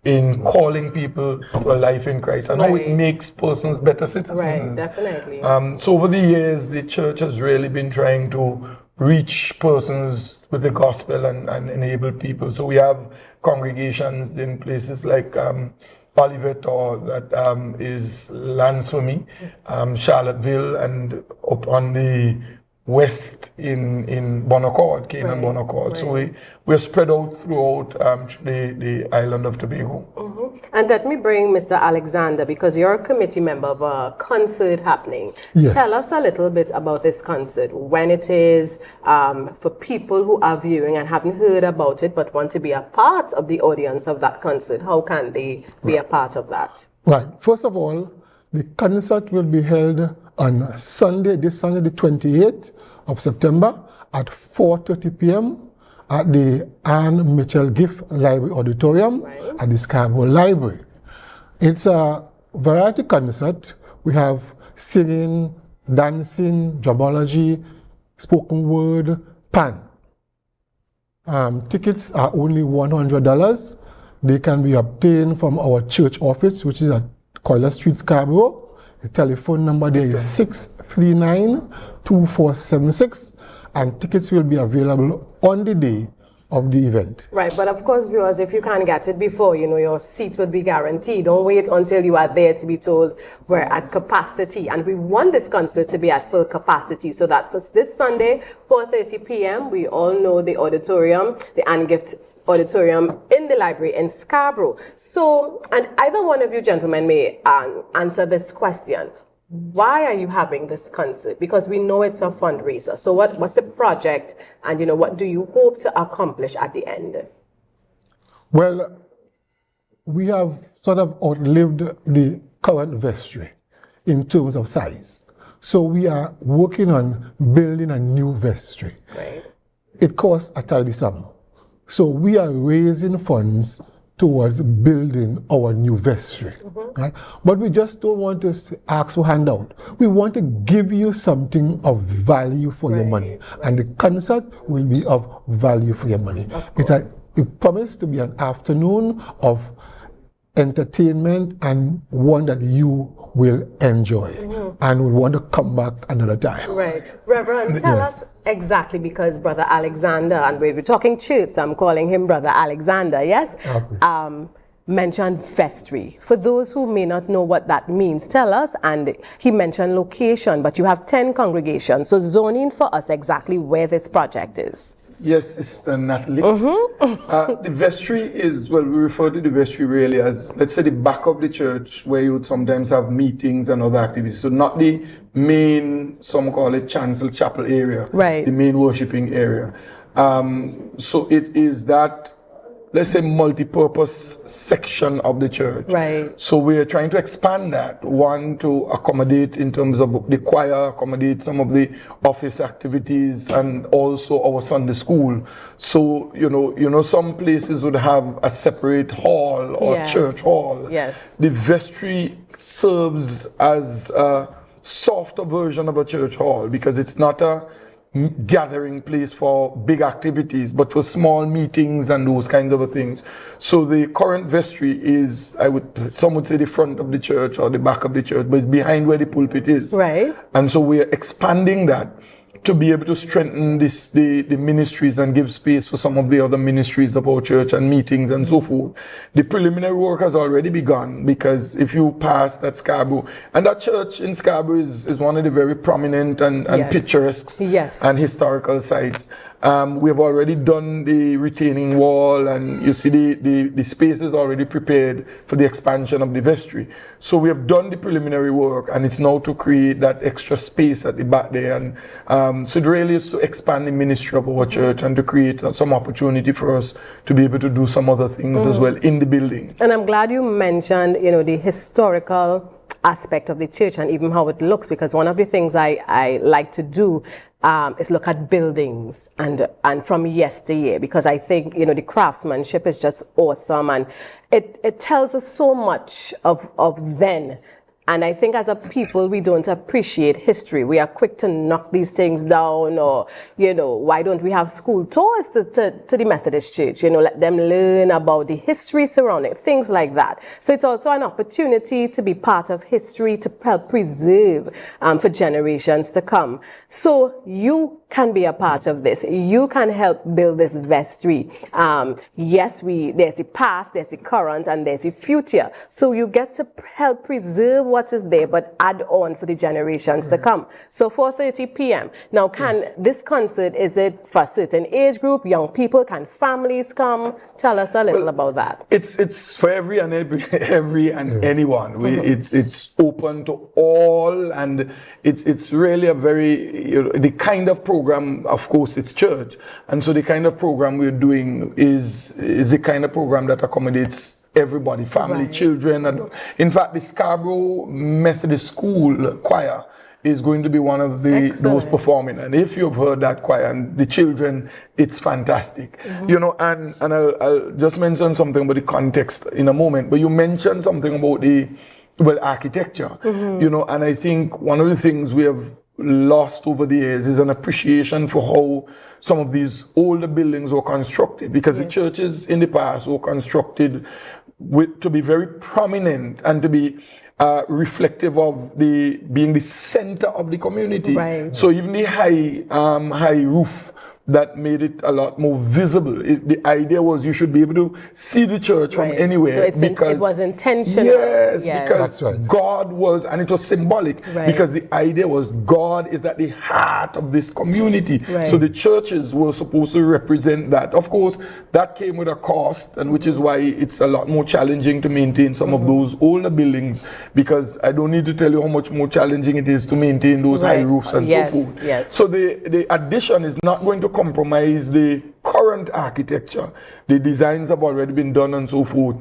Speaker 15: in calling people to a life in Christ and how it makes persons better citizens.
Speaker 14: Right, definitely.
Speaker 15: So over the years, the church has really been trying to reach persons with the gospel and enable people. So we have congregations in places like Olivet, or that is Lansome, Charlottesville, and up on the west in Bonaccord, Canaan Bonaccord. So we're spread out throughout the island of Tobago.
Speaker 14: And let me bring Mr. Alexander, because you're a committee member of a concert happening.
Speaker 10: Yes.
Speaker 14: Tell us a little bit about this concert, when it is, for people who are viewing and haven't heard about it but want to be a part of the audience of that concert. How can they be a part of that?
Speaker 10: Right. First of all, the concert will be held on Sunday, this Sunday, the 28th of September at 4:30 p.m. at the Anne Mitchell Gift Library Auditorium at the Scarborough Library. It's a variety concert. We have singing, dancing, dramology, spoken word, pan. Tickets are only $100. They can be obtained from our church office, which is at Coiler Street, Scarborough. The telephone number there is 639-2476, and tickets will be available on the day of the event.
Speaker 14: Right, but of course, viewers, if you can't get it before, your seat will be guaranteed. Don't wait until you are there to be told we're at capacity. And we want this concert to be at full capacity. So that's this Sunday, 4:30 p.m. We all know the auditorium, the Anne Gift Auditorium in the library in Scarborough. So, and either one of you gentlemen may answer this question. Why are you having this concert? Because we know it's a fundraiser. So what's the project, and what do you hope to accomplish at the end?
Speaker 10: Well, we have sort of outlived the current vestry in terms of size. So we are working on building a new vestry.
Speaker 14: Right.
Speaker 10: It costs a tidy sum. So we are raising funds towards building our new vestry. Right? But we just don't want to ask for handout. We want to give you something of value for your money. And the concert will be of value for your money. It promised to be an afternoon of entertainment, and one that you will enjoy and will want to come back another time.
Speaker 14: Right. Reverend, tell us exactly, because Brother Alexander, and we're talking church, so I'm calling him Brother Alexander, yes? Mentioned vestry. For those who may not know what that means, tell us. And he mentioned location, but you have 10 congregations. So zoning for us exactly where this project is.
Speaker 15: Yes, Sister Natalie. The vestry is, well, we refer to the vestry really as, let's say, the back of the church, where you would sometimes have meetings and other activities. So not the main, some call it chancel chapel area,
Speaker 14: right?
Speaker 15: The main worshiping area. So it is that, let's say, multi-purpose section of the church.
Speaker 14: Right.
Speaker 15: So we are trying to expand that, one, to accommodate in terms of the choir, accommodate some of the office activities, and also our Sunday school. So, some places would have a separate hall or church hall.
Speaker 14: Yes.
Speaker 15: The vestry serves as a softer version of a church hall, because it's not a gathering place for big activities, but for small meetings and those kinds of things. So the current vestry is, some would say, the front of the church or the back of the church, but it's behind where the pulpit is.
Speaker 14: Right.
Speaker 15: And so we are expanding that to be able to strengthen the ministries and give space for some of the other ministries of our church and meetings and so forth. The preliminary work has already begun, because if you pass that Scarborough, and that church in Scarborough is one of the very prominent and picturesque and historical sites. We have already done the retaining wall, and you see the space is already prepared for the expansion of the vestry. So we have done the preliminary work, and it's now to create that extra space at the back there. And so it really is to expand the ministry of our church and to create some opportunity for us to be able to do some other things as well in the building.
Speaker 14: And I'm glad you mentioned, the historical aspect of the church and even how it looks, because one of the things I like to do is look at buildings and from yesteryear, because I think, the craftsmanship is just awesome, and it tells us so much of then. And I think as a people, we don't appreciate history. We are quick to knock these things down, or, why don't we have school tours to the Methodist Church? Let them learn about the history surrounding things like that. So it's also an opportunity to be part of history, to help preserve for generations to come. So you can be a part of this. You can help build this vestry. Yes, there's the past, there's the current, and there's the future. So you get to help preserve what is there, but add on for the generations to come. So 4:30 p.m. Now, this concert, is it for a certain age group, young people? Can families come? Tell us a little about that.
Speaker 15: It's for every and anyone. It's open to all, and it's really a very, the kind of program, of course, it's church, and so the kind of program we're doing is the kind of program that accommodates everybody, family, children. In fact, the Scarborough Methodist School choir is going to be one of those performing, and if you've heard that choir and the children, it's fantastic. And I'll just mention something about the context in a moment, but you mentioned something about architecture, and I think one of the things we have lost over the years is an appreciation for how some of these older buildings were constructed, because the churches in the past were constructed to be very prominent and to be reflective of being the center of the community. So even the high roof that made it a lot more visible. The idea was you should be able to see the church from anywhere.
Speaker 14: So it was intentional.
Speaker 15: Yes, because God was, and it was symbolic, because the idea was God is at the heart of this community. So the churches were supposed to represent that. Of course, that came with a cost, and which is why it's a lot more challenging to maintain some of those older buildings, because I don't need to tell you how much more challenging it is to maintain those high roofs and so forth. So the addition is not going to compromise the current architecture. The designs have already been done and so forth.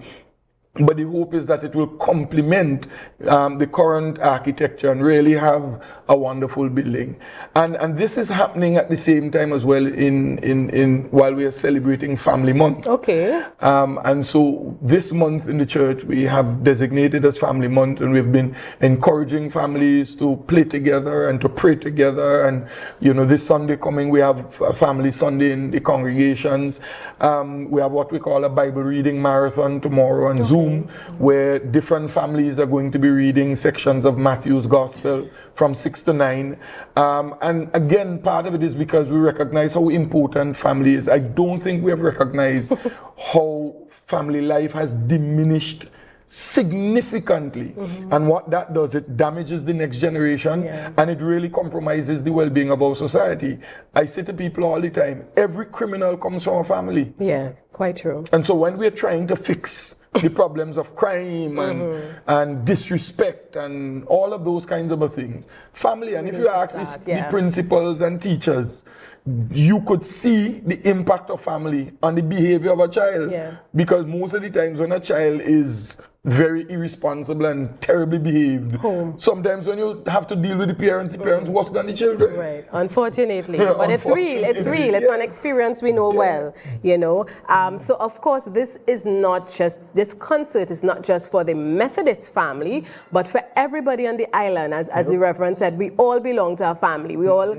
Speaker 15: But the hope is that it will complement the current architecture and really have a wonderful building. And this is happening at the same time as well while we are celebrating Family Month. And so this month in the church we have designated as Family Month, and we've been encouraging families to play together and to pray together. And this Sunday coming we have a Family Sunday in the congregations. We have what we call a Bible reading marathon tomorrow on Zoom, where different families are going to be reading sections of Matthew's Gospel from 6 to 9. And again, part of it is because we recognize how important family is. I don't think we have recognized how family life has diminished significantly. And what that does, it damages the next generation, and it really compromises the well-being of our society. I say to people all the time, every criminal comes from a family.
Speaker 14: Yeah, quite true.
Speaker 15: And so when we're trying to fix the problems of crime and disrespect and all of those kinds of things, family, and if you ask the principals and teachers, you could see the impact of family on the behavior of a child. Because most of the times when a child is very irresponsible and terribly behaved, sometimes when you have to deal with the parents worse than the children.
Speaker 14: Unfortunately. But it's real. It's an experience we know well, So of course this concert is not just for the Methodist family, but for everybody on the island. As the Reverend said, we all belong to a family. We all,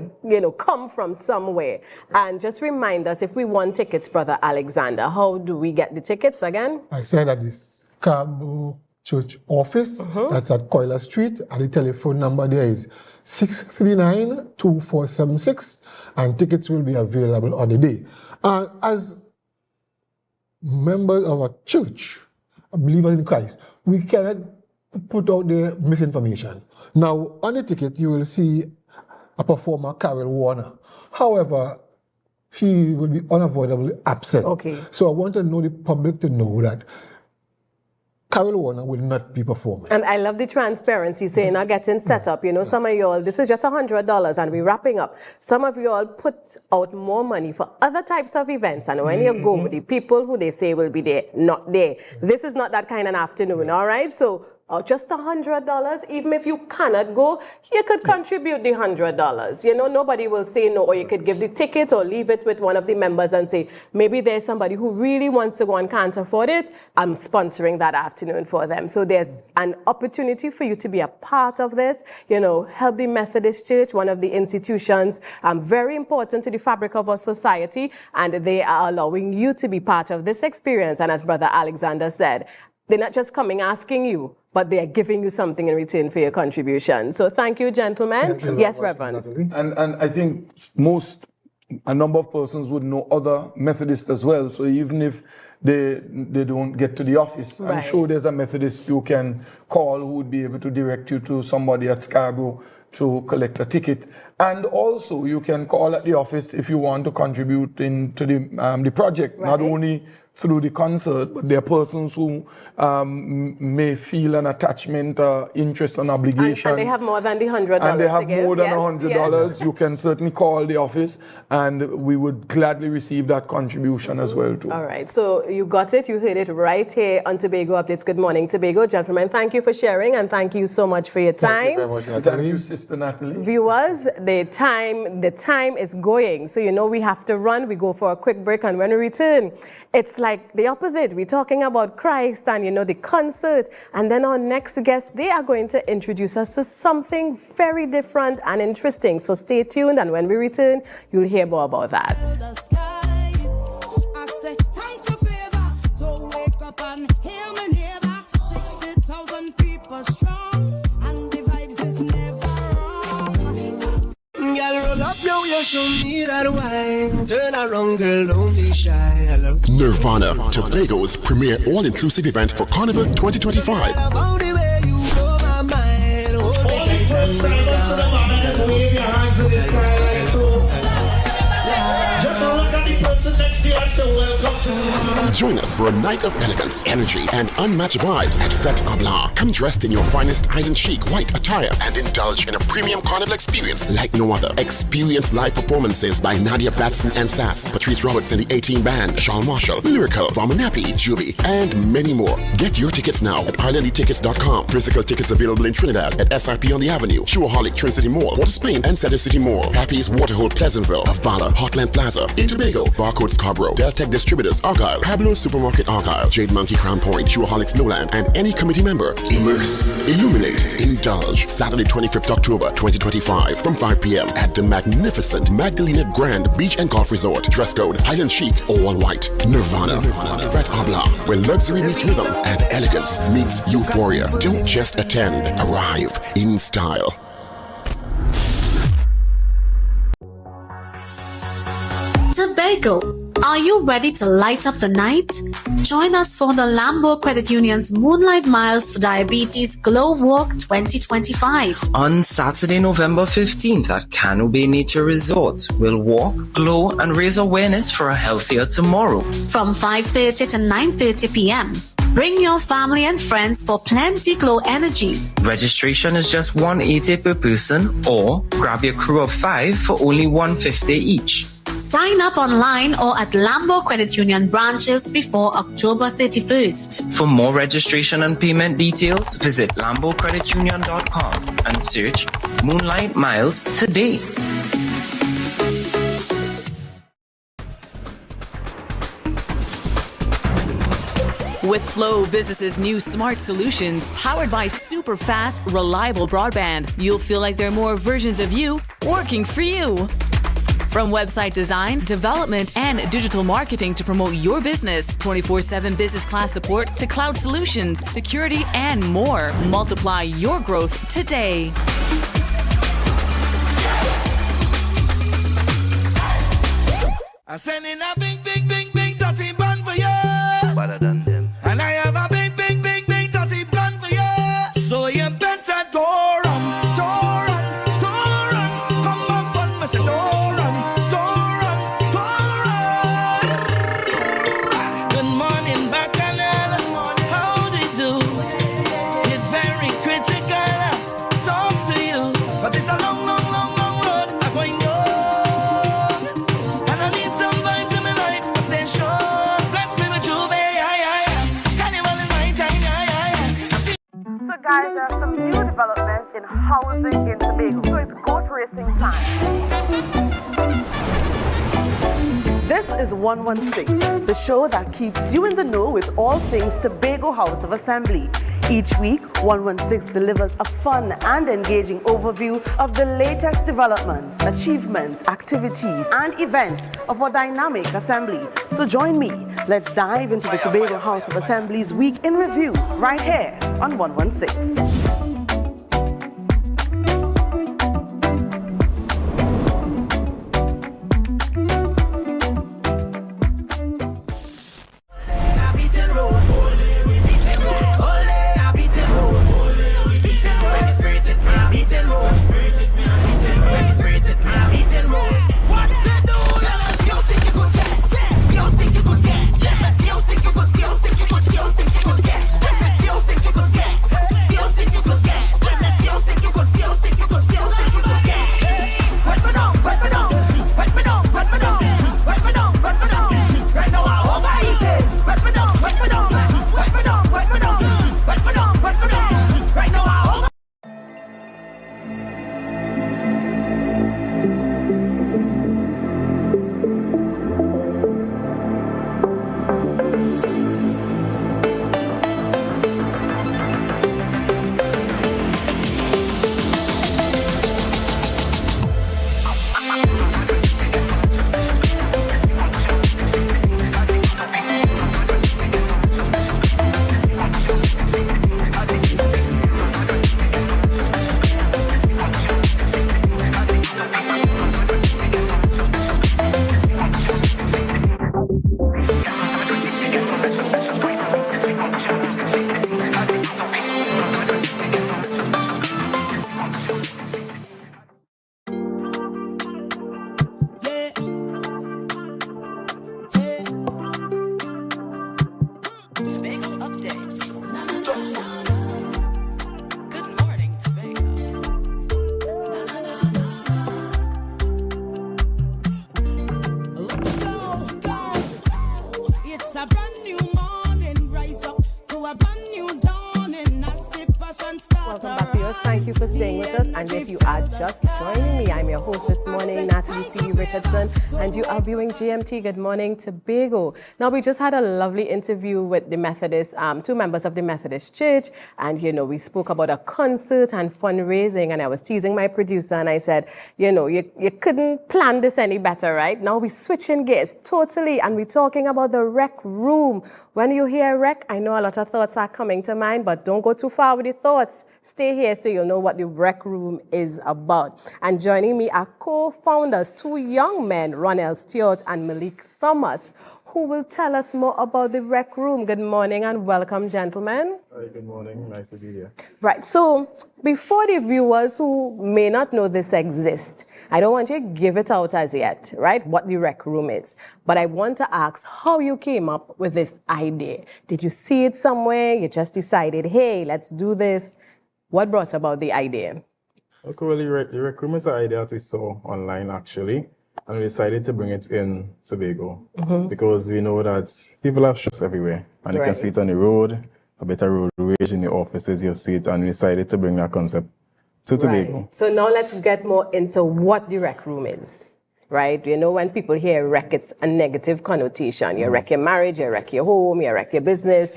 Speaker 14: come from somewhere. And just remind us, if we want tickets, Brother Alexander, how do we get the tickets again?
Speaker 13: I said that this Scarborough Church office, that's at Coiler Street, and the telephone number there is 639-2476, and tickets will be available on the day. As members of a church, believers in Christ, we cannot put out the misinformation. Now, on the ticket, you will see a performer, Carol Warner. However, she will be unavoidably absent. So I want to know the public to know that Carol Warner will not be performing.
Speaker 14: And I love the transparency, so you're not getting set up. Some of y'all, this is just $100 and we're wrapping up. Some of y'all put out more money for other types of events, and when you go, the people who they say will be there, not there. This is not that kind of afternoon, all right? So just $100, even if you cannot go, you could contribute the $100. Nobody will say no, or you could give the ticket or leave it with one of the members and say, maybe there's somebody who really wants to go and can't afford it. I'm sponsoring that afternoon for them. So there's an opportunity for you to be a part of this. Help the Methodist Church, one of the institutions very important to the fabric of our society, and they are allowing you to be part of this experience. And as Brother Alexander said, They're not just coming asking you, but they are giving you something in return for your contribution. So thank you, gentlemen.
Speaker 15: Thank you
Speaker 14: Yes,
Speaker 15: very much,
Speaker 14: Reverend.
Speaker 15: And I think a number of persons would know other Methodists as well. So even if they don't get to the office, I'm
Speaker 14: Right.
Speaker 15: sure there's a Methodist you can call who would be able to direct you to somebody at Scarborough to collect a ticket. And also you can call at the office if you want to contribute into the project, not only through the concert, but there are persons who may feel an attachment, interest, and obligation.
Speaker 14: And they have more than the $100
Speaker 15: And they have
Speaker 14: to give.
Speaker 15: more than
Speaker 14: Yes,
Speaker 15: $100.
Speaker 14: yes.
Speaker 15: You can certainly call the office, and we would gladly receive that contribution as well too.
Speaker 14: All right, so you got it. You heard it right here on Tobago Updates. Good morning, Tobago. Gentlemen, thank you for sharing, and thank you so much for your time.
Speaker 15: Thank you very much, Natalie. Thank you, Sister Natalie.
Speaker 14: Viewers, the time is going. So you know we have to run. We go for a quick break, and when we return, it's like the opposite. We're talking about Christ and, you know, the concert. And then our next guest, they are going to introduce us to something very different and interesting. So stay tuned, and when we return, you'll hear more about that.
Speaker 3: Girl, roll up now, you show me that wine. Turn around, girl, don't be shy. Hello.
Speaker 21: Nirvana, Tobago's premier all-inclusive event for Carnival 2025.
Speaker 3: About the way you blow my mind. Hold me tight and bring down. Wave your hands in the sky like so. Just look at the person next to you and say, welcome to.
Speaker 21: Join us for a night of elegance, energy, and unmatched vibes at Fête à Blanc. Come dressed in your finest island chic white attire and indulge in a premium carnival experience like no other. Experience live performances by Nadia Batson and Sass, Patrice Roberts and the 18 Band, Sean Marshall, Lyrical, Ramonapi, Juby, and many more. Get your tickets now at islandlytickets.com. Physical tickets available in Trinidad at SRP on the Avenue, Shoaholic, Trin City Mall, Port of Spain, and Cedar City Mall. Happy's Waterhole, Pleasantville, Avala, Heartland Plaza, in Tobago, Barcode Scarborough, Deltec Distributors, Argyle, Pablo Supermarket Argyle, Jade Monkey Crown Point, Shoaholics Lowland, and any committee member. Immerse, illuminate, indulge. Saturday 25th October 2025 from 5 p.m. at the magnificent Magdalena Grand Beach and Golf Resort. Dress code Island Chic, all white. Nirvana. Fête à Blanc, where luxury meets rhythm and elegance meets euphoria. Don't just attend, arrive in style.
Speaker 16: Tobago, are you ready to light up the night? Join us for the Lambo Credit Union's Moonlight Miles for Diabetes Glow Walk 2025.
Speaker 17: On Saturday, November 15th at Cano Bay Nature Resort, we'll walk, glow, and raise awareness for a healthier tomorrow.
Speaker 16: From 5:30 to 9:30 p.m. Bring your family and friends for plenty glow energy.
Speaker 17: Registration is just $180 per person, or grab your crew of 5 for only $150 each.
Speaker 16: Sign up online or at Lambo Credit Union branches before October 31st.
Speaker 17: For more registration and payment details, visit lambocreditunion.com and search Moonlight Miles today.
Speaker 18: With Flow Business's new smart solutions, powered by super fast, reliable broadband, you'll feel like there are more versions of you working for you. From website design, development, and digital marketing to promote your business, 24/7 business class support to cloud solutions, security, and more. Multiply your growth today.
Speaker 3: I send in a big, big, big, big dirty bun for you. Better than them. And I have a big, big, big, big dirty bun for you. So you better door run. Come up on me, say door run. Good morning, Bacchanal. How do you do? It's very critical. Talk to you, but it's a long road. I'm going down. And I need some vitamin light. I stay strong. Bless me with Juve. Carnival is my time.
Speaker 11: So guys, there are some new developments in housing in Tobago. So it's goat racing time. This is 116, the show that keeps you in the know with all things Tobago House of Assembly. Each week, 116 delivers a fun and engaging overview of the latest developments, achievements, activities, and events of our dynamic assembly. So join me
Speaker 2: Let's dive into the Tobago House of Assembly's Week in Review right here on 116.
Speaker 14: Thank you for staying with us. And if you are just joining me, I'm your host this morning, Natalie C. Richardson, and you are viewing GMT Good Morning Tobago. Now, we just had a lovely interview with the Methodist, two members of the Methodist Church, and, we spoke about a concert and fundraising, and I was teasing my producer, and I said, you couldn't plan this any better, right? Now we're switching gears totally, and we're talking about the rec room. When you hear rec, I know a lot of thoughts are coming to mind, but don't go too far with the thoughts. Stay here so you'll know what the rec room is about. And joining me are co-founders, two young men, Ronell Stewart and Malik Thomas, who will tell us more about the rec room. Good morning and welcome, gentlemen.
Speaker 19: Hi, good morning. Nice to be here.
Speaker 14: Right, so before the viewers who may not know this exists, I don't want you to give it out as yet, right, what the rec room is. But I want to ask how you came up with this idea. Did you see it somewhere? You just decided, hey, let's do this. What brought about the idea?
Speaker 19: Okay, well, the rec room is an idea that we saw online, actually, and we decided to bring it in Tobago because we know that people have stress everywhere, and you can see it on the road, a bit of road rage in the offices, you see it, and we decided to bring that concept to Tobago.
Speaker 14: So now let's get more into what the rec room is. Right? When people hear rec, it's a negative connotation. You wreck your marriage, you wreck your home, you wreck your business,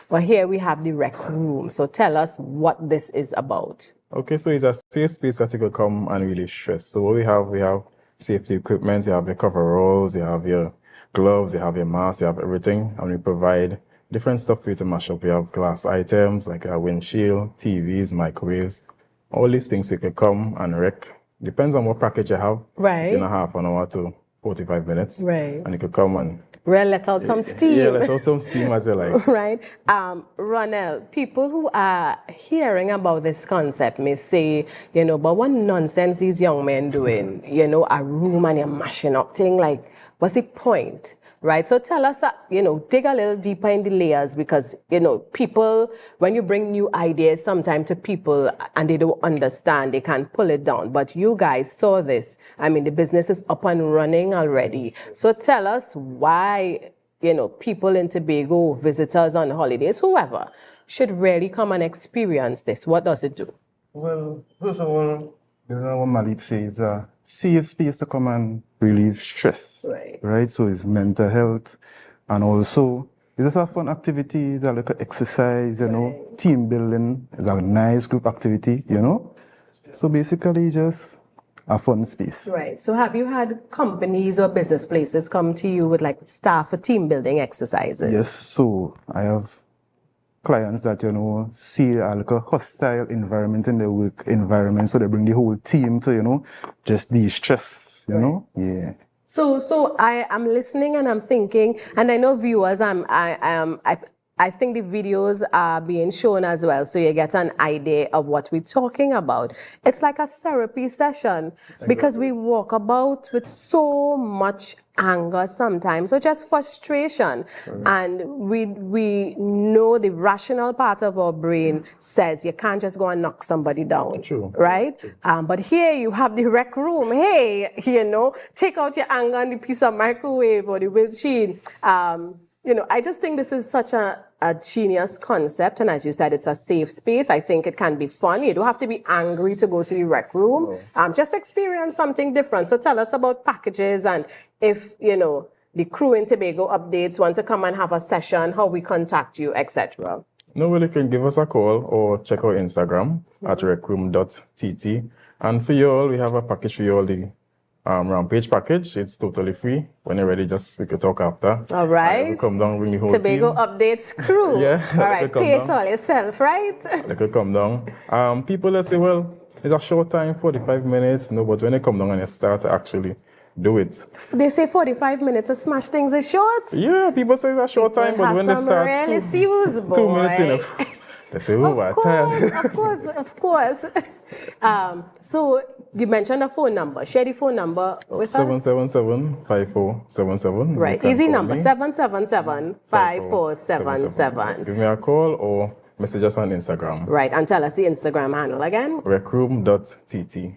Speaker 14: But here we have the rec room. So tell us what this is about.
Speaker 19: Okay, so it's a safe space that you could come and relieve stress. So what we have safety equipment, you have your coveralls, you have your gloves, you have your mask, you have everything. And we provide different stuff for you to mash up. We have glass items like a windshield, TVs, microwaves, all these things you could come and wreck. Depends on what package you have.
Speaker 14: Right.
Speaker 19: Between a half an hour to 45 minutes.
Speaker 14: Right.
Speaker 19: And you could come and...
Speaker 14: Let out some steam.
Speaker 19: Yeah, let out some steam as you like.
Speaker 14: Right. Ronell, people who are hearing about this concept may say, but what nonsense these young men doing? A room and you're mashing up thing. Like, what's the point? Right, so tell us, dig a little deeper in the layers because, people, when you bring new ideas sometimes to people and they don't understand, they can't pull it down. But you guys saw this. I mean, the business is up and running already. So tell us why, people in Tobago, visitors on holidays, whoever, should really come and experience this. What does it do?
Speaker 19: Well, first of all, what Malik says, safe space to come and relieve stress. Right. So it's mental health, and also it's just a fun activity. It's a little exercise, team building. It's a nice group activity, So basically, just
Speaker 5: fun space.
Speaker 14: Right. So have you had companies or business places come to you with like staff for team building exercises?
Speaker 5: Yes, so I have clients that, see a like a hostile environment in the work environment, so they bring the whole team to, just de-stress, know? Yeah.
Speaker 14: So I am listening and I'm thinking, and I know viewers, I think the videos are being shown as well, so you get an idea of what we're talking about. It's like a therapy session because we walk about with so much anger sometimes, or just frustration. And we know the rational part of our brain says you can't just go and knock somebody down, right? But here you have the rec room. Hey, take out your anger on the piece of microwave or the windshield. I just think this is such a genius concept, and as you said, it's a safe space. I think it can be fun. You don't have to be angry to go to the rec room. Just experience something different. So tell us about packages, and if the crew in Tobago updates want to come and have a session, how we contact you, etc.
Speaker 19: No, well, you can give us a call or check our Instagram at recroom.tt. And for you all, we have a package for you all, the Rampage package. It's totally free. When you're ready, we could talk after.
Speaker 14: All right.
Speaker 19: We'll come down, bring the whole
Speaker 14: Tobago
Speaker 19: team.
Speaker 14: updates crew.
Speaker 19: Yeah.
Speaker 14: All right. Pace all yourself, right?
Speaker 19: They could come down. People that say, well, it's a short time, 45 minutes. No, but when they come down and they start to actually do it.
Speaker 14: They say 45 minutes to smash things is short.
Speaker 19: Yeah, people say it's a short time, but when they start
Speaker 14: really serious,
Speaker 19: 2 minutes in, they say, oh, I'm tired.
Speaker 14: Of course. So you mentioned a phone number. Share the phone number with us.
Speaker 19: 777-5477.
Speaker 14: Right. Easy number, 777-5477.
Speaker 19: Give me a call or message us on Instagram.
Speaker 14: Right. And tell us the Instagram handle again.
Speaker 19: recroom.tt.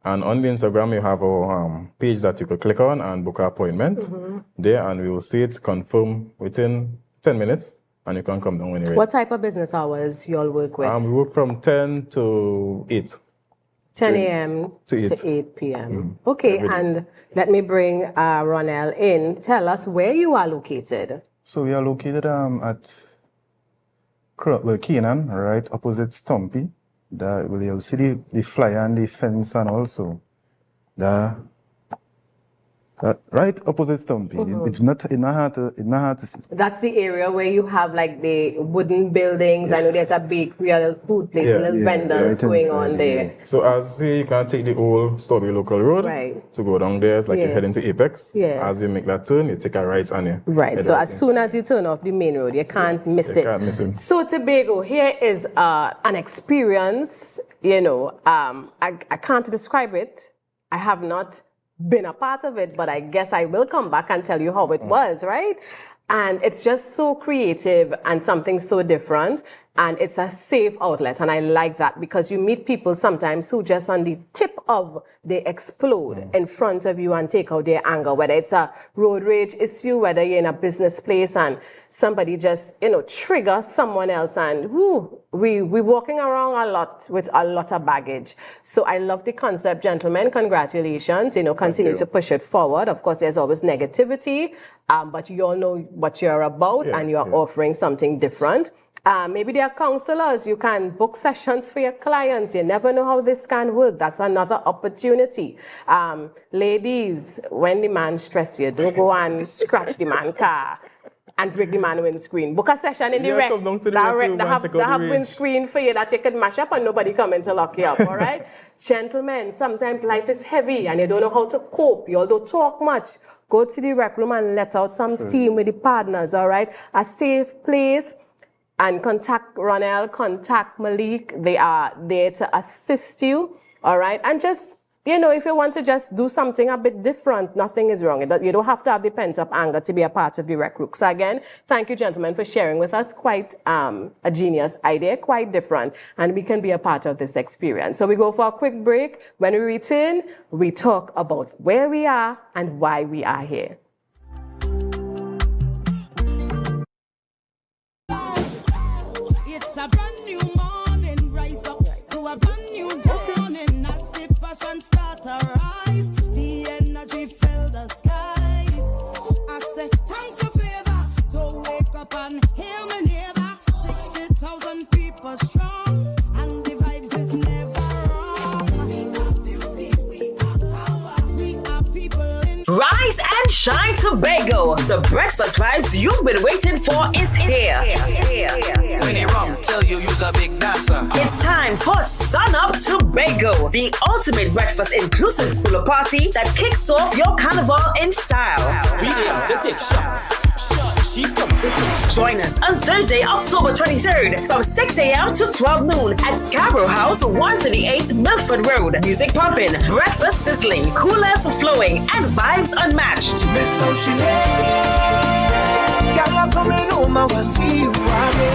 Speaker 19: And on the Instagram, you have our page that you could click on and book an appointment there, and we will see it confirm within 10 minutes. And you can come down when you're ready.
Speaker 14: What type of business hours you all work with?
Speaker 19: We work from 10 to 8.
Speaker 14: 10 a.m. to 8 p.m. Okay, and let me bring Ronell in. Tell us where you are located.
Speaker 5: So we are located at Keenan, right opposite Stumpy. You'll see the flyer and the fence, and also right opposite Stumpy. It's not hard to see.
Speaker 14: That's the area where you have like the wooden buildings. Yes. I know there's a bakery, a food place, little vendors going on there.
Speaker 19: So as you can take the old Strawberry Local Road to go down there, it's like you head into Apex. As you make that turn, you take a right on you.
Speaker 14: Right. So as soon as you turn off the main road, you can't miss it.
Speaker 19: Can't miss it.
Speaker 14: So Tobago, here is an experience. I can't describe it. I have not been a part of it, but I guess I will come back and tell you how it was, right? And it's just so creative and something so different. And it's a safe outlet. And I like that because you meet people sometimes who just on the tip of, they explode in front of you and take out their anger, whether it's a road rage issue, whether you're in a business place and somebody just, triggers someone else, and we're walking around a lot with a lot of baggage. So I love the concept, gentlemen. Congratulations. Continue to push it forward. Of course, there's always negativity, but you all know what you're about and you're offering something different. Maybe there are counselors. You can book sessions for your clients. You never know how this can work. That's another opportunity. Ladies, when the man stress you, don't go and scratch the man's car and break the man's windscreen. Book a session in the wreck. That have windscreen for you that you can mash up and nobody coming to lock you up, all right? Gentlemen, sometimes life is heavy and you don't know how to cope. You all don't talk much. Go to the rec room and let out some steam with the partners, all right? A safe place. And contact Ronell, contact Malik. They are there to assist you, all right? And just, if you want to just do something a bit different, nothing is wrong. You don't have to have the pent-up anger to be a part of the rec room. So again, thank you, gentlemen, for sharing with us. Quite a genius idea, quite different. And we can be a part of this experience. So we go for a quick break. When we return, we talk about where we are and why we are here.
Speaker 6: It's a brand new morning, rise up to a brand new dawning. As the passion start to rise, the energy fill the skies. I say thanks a favor to wake up and hear my neighbor. 60,000 people strong, and the vibes is never wrong. We are beauty, we are
Speaker 4: Rise and shine Tobago. The breakfast vibes you've been waiting for is here.
Speaker 3: When you rum, tell you you's a big dancer.
Speaker 4: It's time for Sun Up Tobago, the ultimate breakfast inclusive cooler party that kicks off your carnival in style.
Speaker 3: We come to take shots. She come to take shots.
Speaker 4: Join us on Thursday, October 23rd from 6 a.m. to 12 noon at Scarborough House, 138 Milford Road. Music popping, breakfast sizzling, coolers flowing, and vibes unmatched.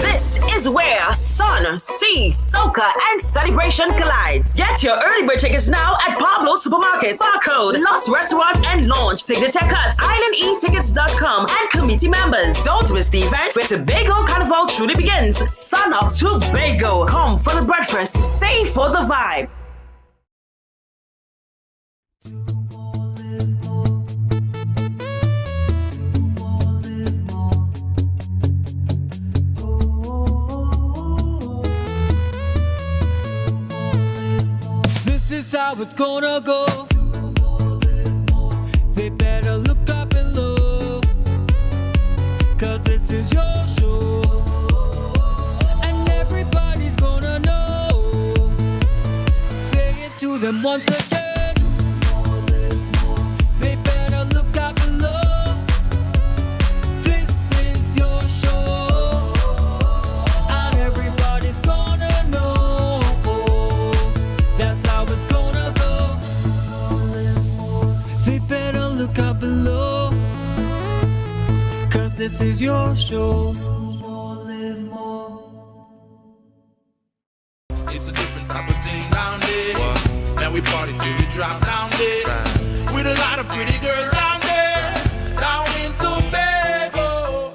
Speaker 4: This is where sun, sea, soca, and celebration collides. Get your early bird tickets now at Pablo Supermarkets, Barcode, Lost Restaurant and Launch, Signature Cuts, IslandEtickets.com, and committee members. Don't miss the event where Tobago Carnival truly begins. Sun Up Tobago. Come for the breakfast, stay for the vibe.
Speaker 3: This is how it's gonna go. They better look up and look, 'cause this is your show, and everybody's gonna know. Say it to them once again. They better look up and look. This is your show, and everybody's gonna know. That's how it's gonna go. They better look up below, 'cause this is your show.
Speaker 9: It's a different type of thing down there. Man, we party till we drop down there. With a lot of pretty girls down there. Down in Tobago.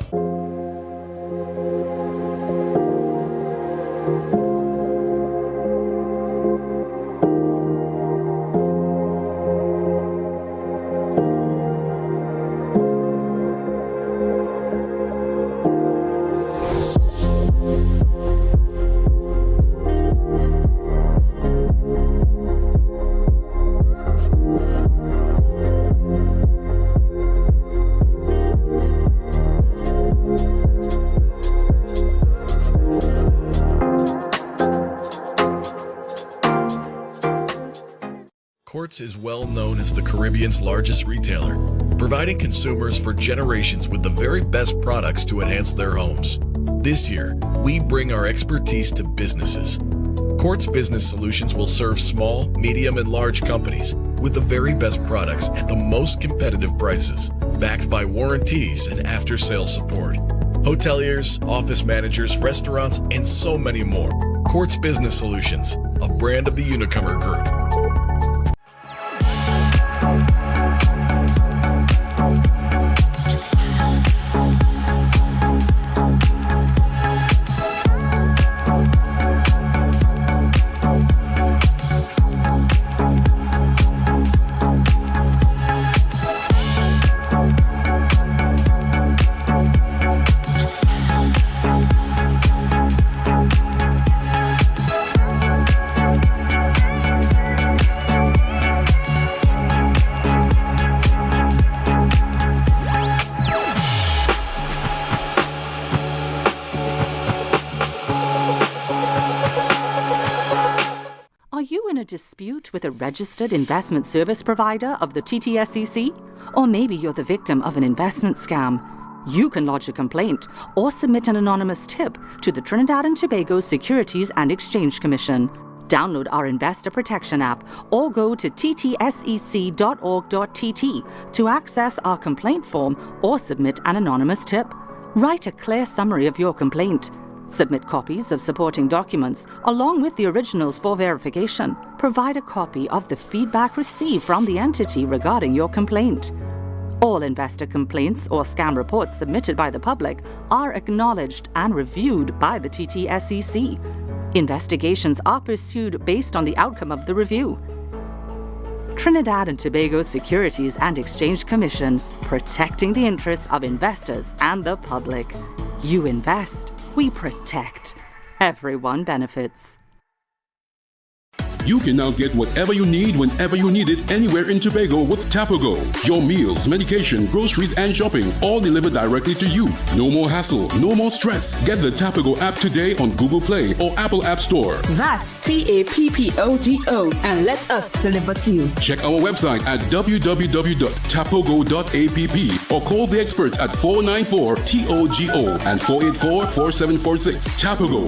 Speaker 20: Quartz is well known as the Caribbean's largest retailer, providing consumers for generations with the very best products to enhance their homes. This year, we bring our expertise to businesses. Quartz Business Solutions will serve small, medium, and large companies with the very best products at the most competitive prices, backed by warranties and after-sales support. Hoteliers, office managers, restaurants, and so many more. Quartz Business Solutions, a brand of the Unicomer Group.
Speaker 22: Dispute with a registered investment service provider of the TTSEC? Or maybe you're the victim of an investment scam. You can lodge a complaint or submit an anonymous tip to the Trinidad and Tobago Securities and Exchange Commission. Download our Investor Protection app or go to ttsec.org.tt to access our complaint form or submit an anonymous tip. Write a clear summary of your complaint. Submit copies of supporting documents along with the originals for verification. Provide a copy of the feedback received from the entity regarding your complaint. All investor complaints or scam reports submitted by the public are acknowledged and reviewed by the TTSEC. Investigations are pursued based on the outcome of the review. Trinidad and Tobago Securities and Exchange Commission, protecting the interests of investors and the public. You invest, we protect. Everyone benefits.
Speaker 21: You can now get whatever you need whenever you need it anywhere in Tobago with Tobago. Your meals, medication, groceries, and shopping all delivered directly to you. No more hassle, no more stress. Get the Tobago app today on Google Play or Apple App Store.
Speaker 1: That's TAPPOGO, and let us deliver to you.
Speaker 21: Check our website at www.tapogo.app or call the experts at 494-TOGO and 484-4746. Tobago.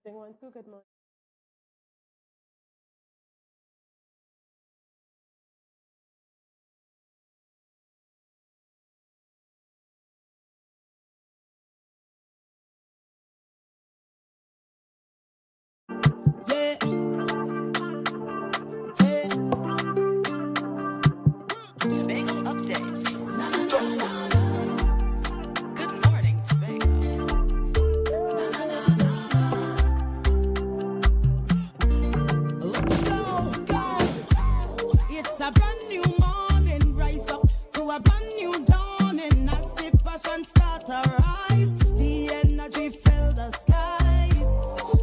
Speaker 14: Good morning.
Speaker 6: Yeah. Hey. Tobago updates. Good morning, Tobago. Let's go. It's a brand new morning. Rise up to a brand new dawning. As the passion start to rise, the energy fill the skies.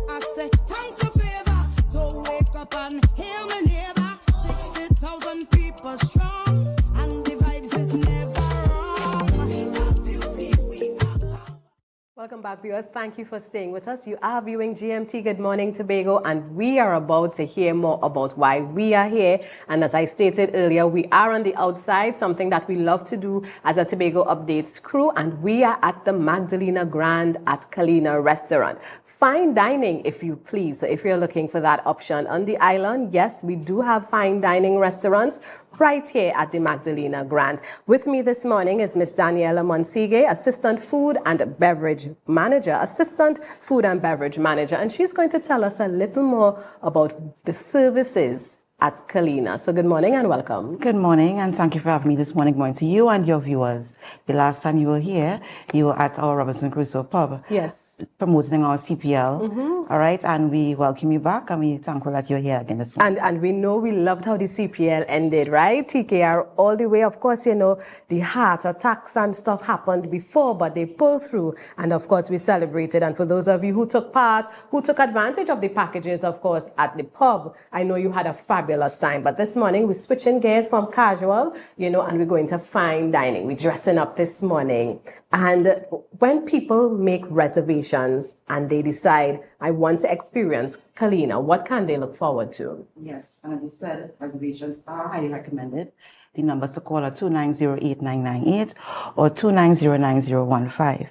Speaker 6: I say thanks a favor to wake up and hear my neighbor. 60,000 people strong, and the vibes is never wrong. We are beauty, we are power.
Speaker 14: Welcome back, viewers. Thank you for staying with us. You are viewing GMT Good Morning Tobago, and we are about to hear more about why we are here. And as I stated earlier, we are on the outside, something that we love to do as a Tobago Updates crew, and we are at the Magdalena Grand at Kalina Restaurant. Fine dining, if you please. So if you're looking for that option on the island, yes, we do have fine dining restaurants right here at the Magdalena Grand. With me this morning is Miss Daniela Monsige, Assistant Food and Beverage Manager, and she's going to tell us a little more about the services at Kalina. So good morning and welcome.
Speaker 7: Good morning, and thank you for having me this morning. Good morning to you and your viewers. The last time you were here, you were at our Robinson Crusoe pub.
Speaker 14: Yes.
Speaker 7: Promoting our CPL. All right, and we welcome you back, and we're thankful that you're here again this morning.
Speaker 14: And we know we loved how the CPL ended, right? TKR all the way. Of course, you know, the heart attacks and stuff happened before, but they pulled through. And of course, we celebrated. And for those of you who took part, who took advantage of the packages, of course, at the pub, I know you had a fabulous time. But this morning, we're switching gears from casual, you know, and we're going to fine dining. We're dressing up this morning. And when people make reservations and they decide, I want to experience Kalina, what can they look forward to?
Speaker 7: Yes, and as you said, reservations are highly recommended. The numbers to call are 290-8998 or 290-9015.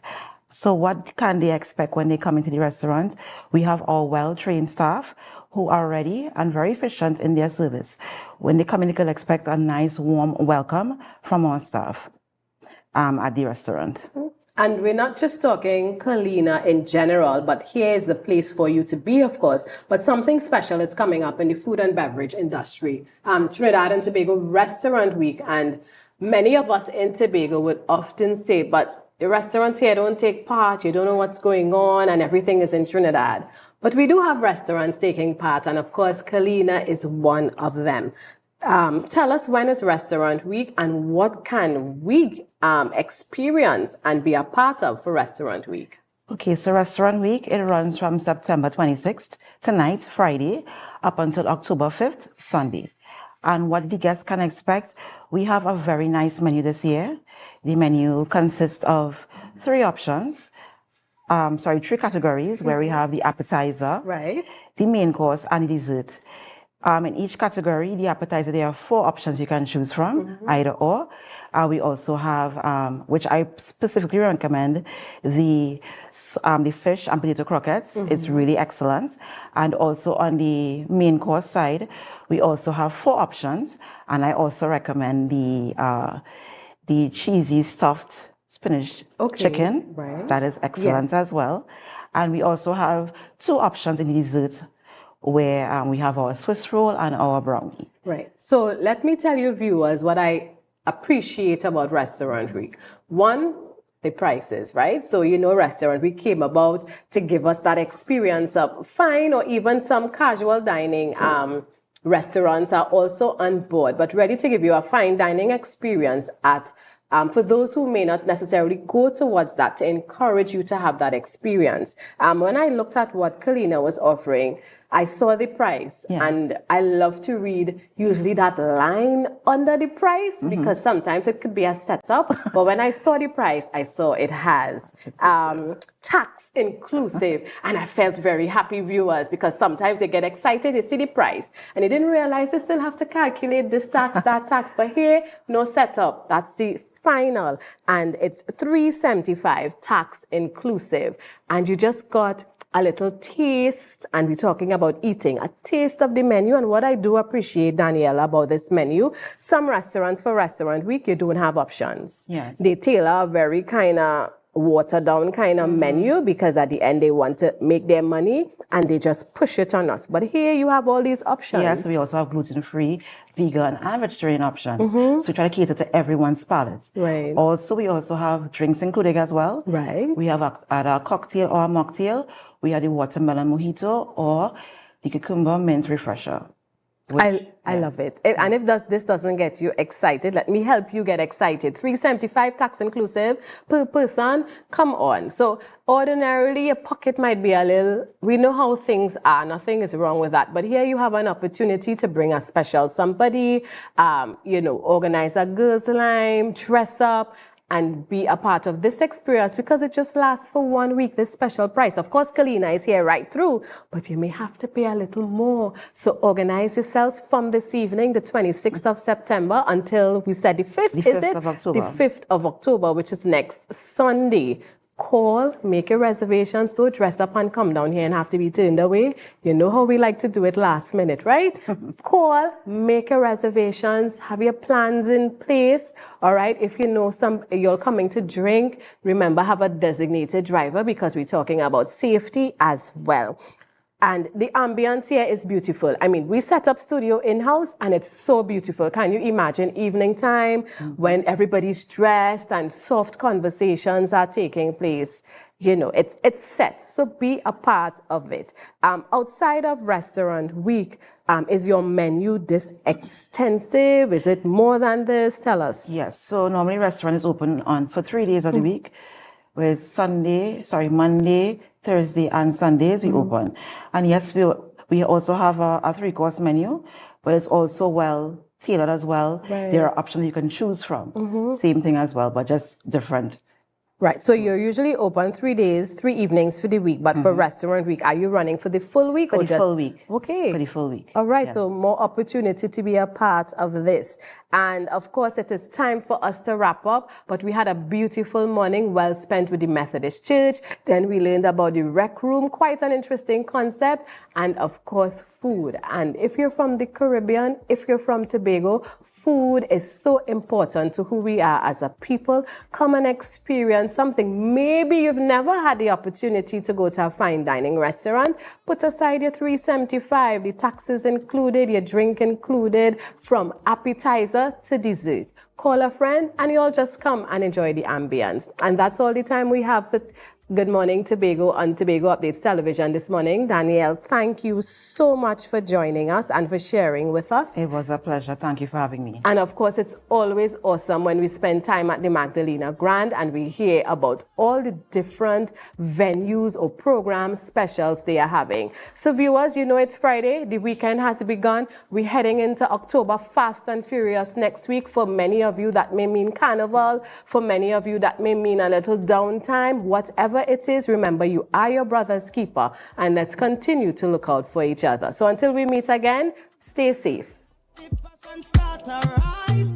Speaker 7: So what can they expect when they come into the restaurant? We have our well-trained staff who are ready and very efficient in their service. When they come in, they can expect a nice, warm welcome from our staff at the restaurant.
Speaker 14: And we're not just talking Kalina in general, but here is the place for you to be, of course. But something special is coming up in the food and beverage industry. Trinidad and Tobago Restaurant Week. And many of us in Tobago would often say, but the restaurants here don't take part, you don't know what's going on, and everything is in Trinidad. But we do have restaurants taking part, and of course, Kalina is one of them. Tell us, when is Restaurant Week and what can we experience and be a part of for Restaurant Week?
Speaker 7: Okay, so Restaurant Week, it runs from September 26th tonight, Friday, up until October 5th, Sunday. And what the guests can expect, we have a very nice menu this year. The menu consists of three categories, where we have the appetizer, the main course, and the dessert. In each category, the appetizer, there are 4 options you can choose from, either or. We also have, which I specifically recommend, the fish and potato croquettes. It's really excellent. And also on the main course side, we also have 4 options. And I also recommend the cheesy stuffed spinach chicken. That is excellent as well. And we also have 2 options in the dessert, where we have our Swiss roll and our brownie.
Speaker 14: Right. So let me tell you, viewers, what I appreciate about Restaurant Week. One, the prices, right? So, you know, Restaurant Week came about to give us that experience of fine or even some casual dining. Restaurants are also on board, but ready to give you a fine dining experience at for those who may not necessarily go towards that, to encourage you to have that experience. When I looked at what Kalina was offering, I saw the price, and I love to read usually that line under the price, because sometimes it could be a setup, but when I saw the price, I saw it has tax inclusive, and I felt very happy, viewers, because sometimes they get excited, they see the price, and they didn't realize they still have to calculate this tax, that tax, but here, no setup, that's the final, and it's $375 tax inclusive, and you just got a little taste, and we're talking about eating, a taste of the menu. And what I do appreciate, Daniela, about this menu, some restaurants for Restaurant Week, you don't have options.
Speaker 7: Yes.
Speaker 14: They tailor a very kind of watered down kind of menu because at the end they want to make their money and they just push it on us. But here you have all these options.
Speaker 7: Yes, we also have gluten-free, vegan, and vegetarian options. So we try to cater to everyone's palate.
Speaker 14: Right.
Speaker 7: Also, we also have drinks included as well.
Speaker 14: Right.
Speaker 7: We have a cocktail or a mocktail. We have the watermelon mojito or the cucumber mint refresher.
Speaker 14: I love it. And if this doesn't get you excited, let me help you get excited. $375 tax inclusive per person. Come on. So ordinarily, your pocket might be a little, we know how things are. Nothing is wrong with that. But here you have an opportunity to bring a special somebody, organize a girls' line, dress up, and be a part of this experience because it just lasts for 1 week, this special price. Of course, Kalina is here right through, but you may have to pay a little more. So organize yourselves from this evening, the 26th of September, until we said the 5th,
Speaker 7: The 5th of October.
Speaker 14: The 5th of October, which is next Sunday. Call, make your reservations, don't dress up and come down here and have to be turned away. You know how we like to do it last minute, right? Call, make your reservations, have your plans in place, all right? If you know you're coming to drink, remember, have a designated driver because we're talking about safety as well. And the ambience here is beautiful. I mean, we set up studio in-house and it's so beautiful. Can you imagine evening time when everybody's dressed and soft conversations are taking place? You know, it's set. So be a part of it. Outside of Restaurant Week, is your menu this extensive? Is it more than this? Tell us.
Speaker 7: Yes. So normally restaurant is open for 3 days of the week. With Monday, Thursday, and Sundays we open. And yes, we also have a 3-course menu, but it's also well tailored as well.
Speaker 14: Right.
Speaker 7: There are options you can choose from. Same thing as well, but just different.
Speaker 14: Right. So you're usually open 3 days, 3 evenings for the week, but for Restaurant Week, are you running for the full week?
Speaker 7: For
Speaker 14: or
Speaker 7: the
Speaker 14: just
Speaker 7: full week.
Speaker 14: Okay.
Speaker 7: For the full week.
Speaker 14: All right.
Speaker 7: Yes.
Speaker 14: So more opportunity to be a part of this. And of course, it is time for us to wrap up, but we had a beautiful morning well spent with the Methodist Church. Then we learned about the rec room, quite an interesting concept. And of course, food. And if you're from the Caribbean, if you're from Tobago, food is so important to who we are as a people. Come and experience something. Maybe you've never had the opportunity to go to a fine dining restaurant. Put aside your $375, the taxes included, your drink included, from appetizer to dessert. Call a friend and you'll just come and enjoy the ambience. And that's all the time we have for Good Morning Tobago on Tobago Updates Television this morning. Danielle, thank you so much for joining us and for sharing with us.
Speaker 7: It was a pleasure. Thank you for having me.
Speaker 14: And of course, it's always awesome when we spend time at the Magdalena Grand and we hear about all the different venues or programs, specials they are having. So viewers, you know it's Friday. The weekend has begun. We're heading into October fast and furious next week. For many of you, that may mean Carnival. For many of you, that may mean a little downtime. Whatever it is, remember you are your brother's keeper, and let's continue to look out for each other. So until we meet again, stay safe.
Speaker 6: The passion start to rise.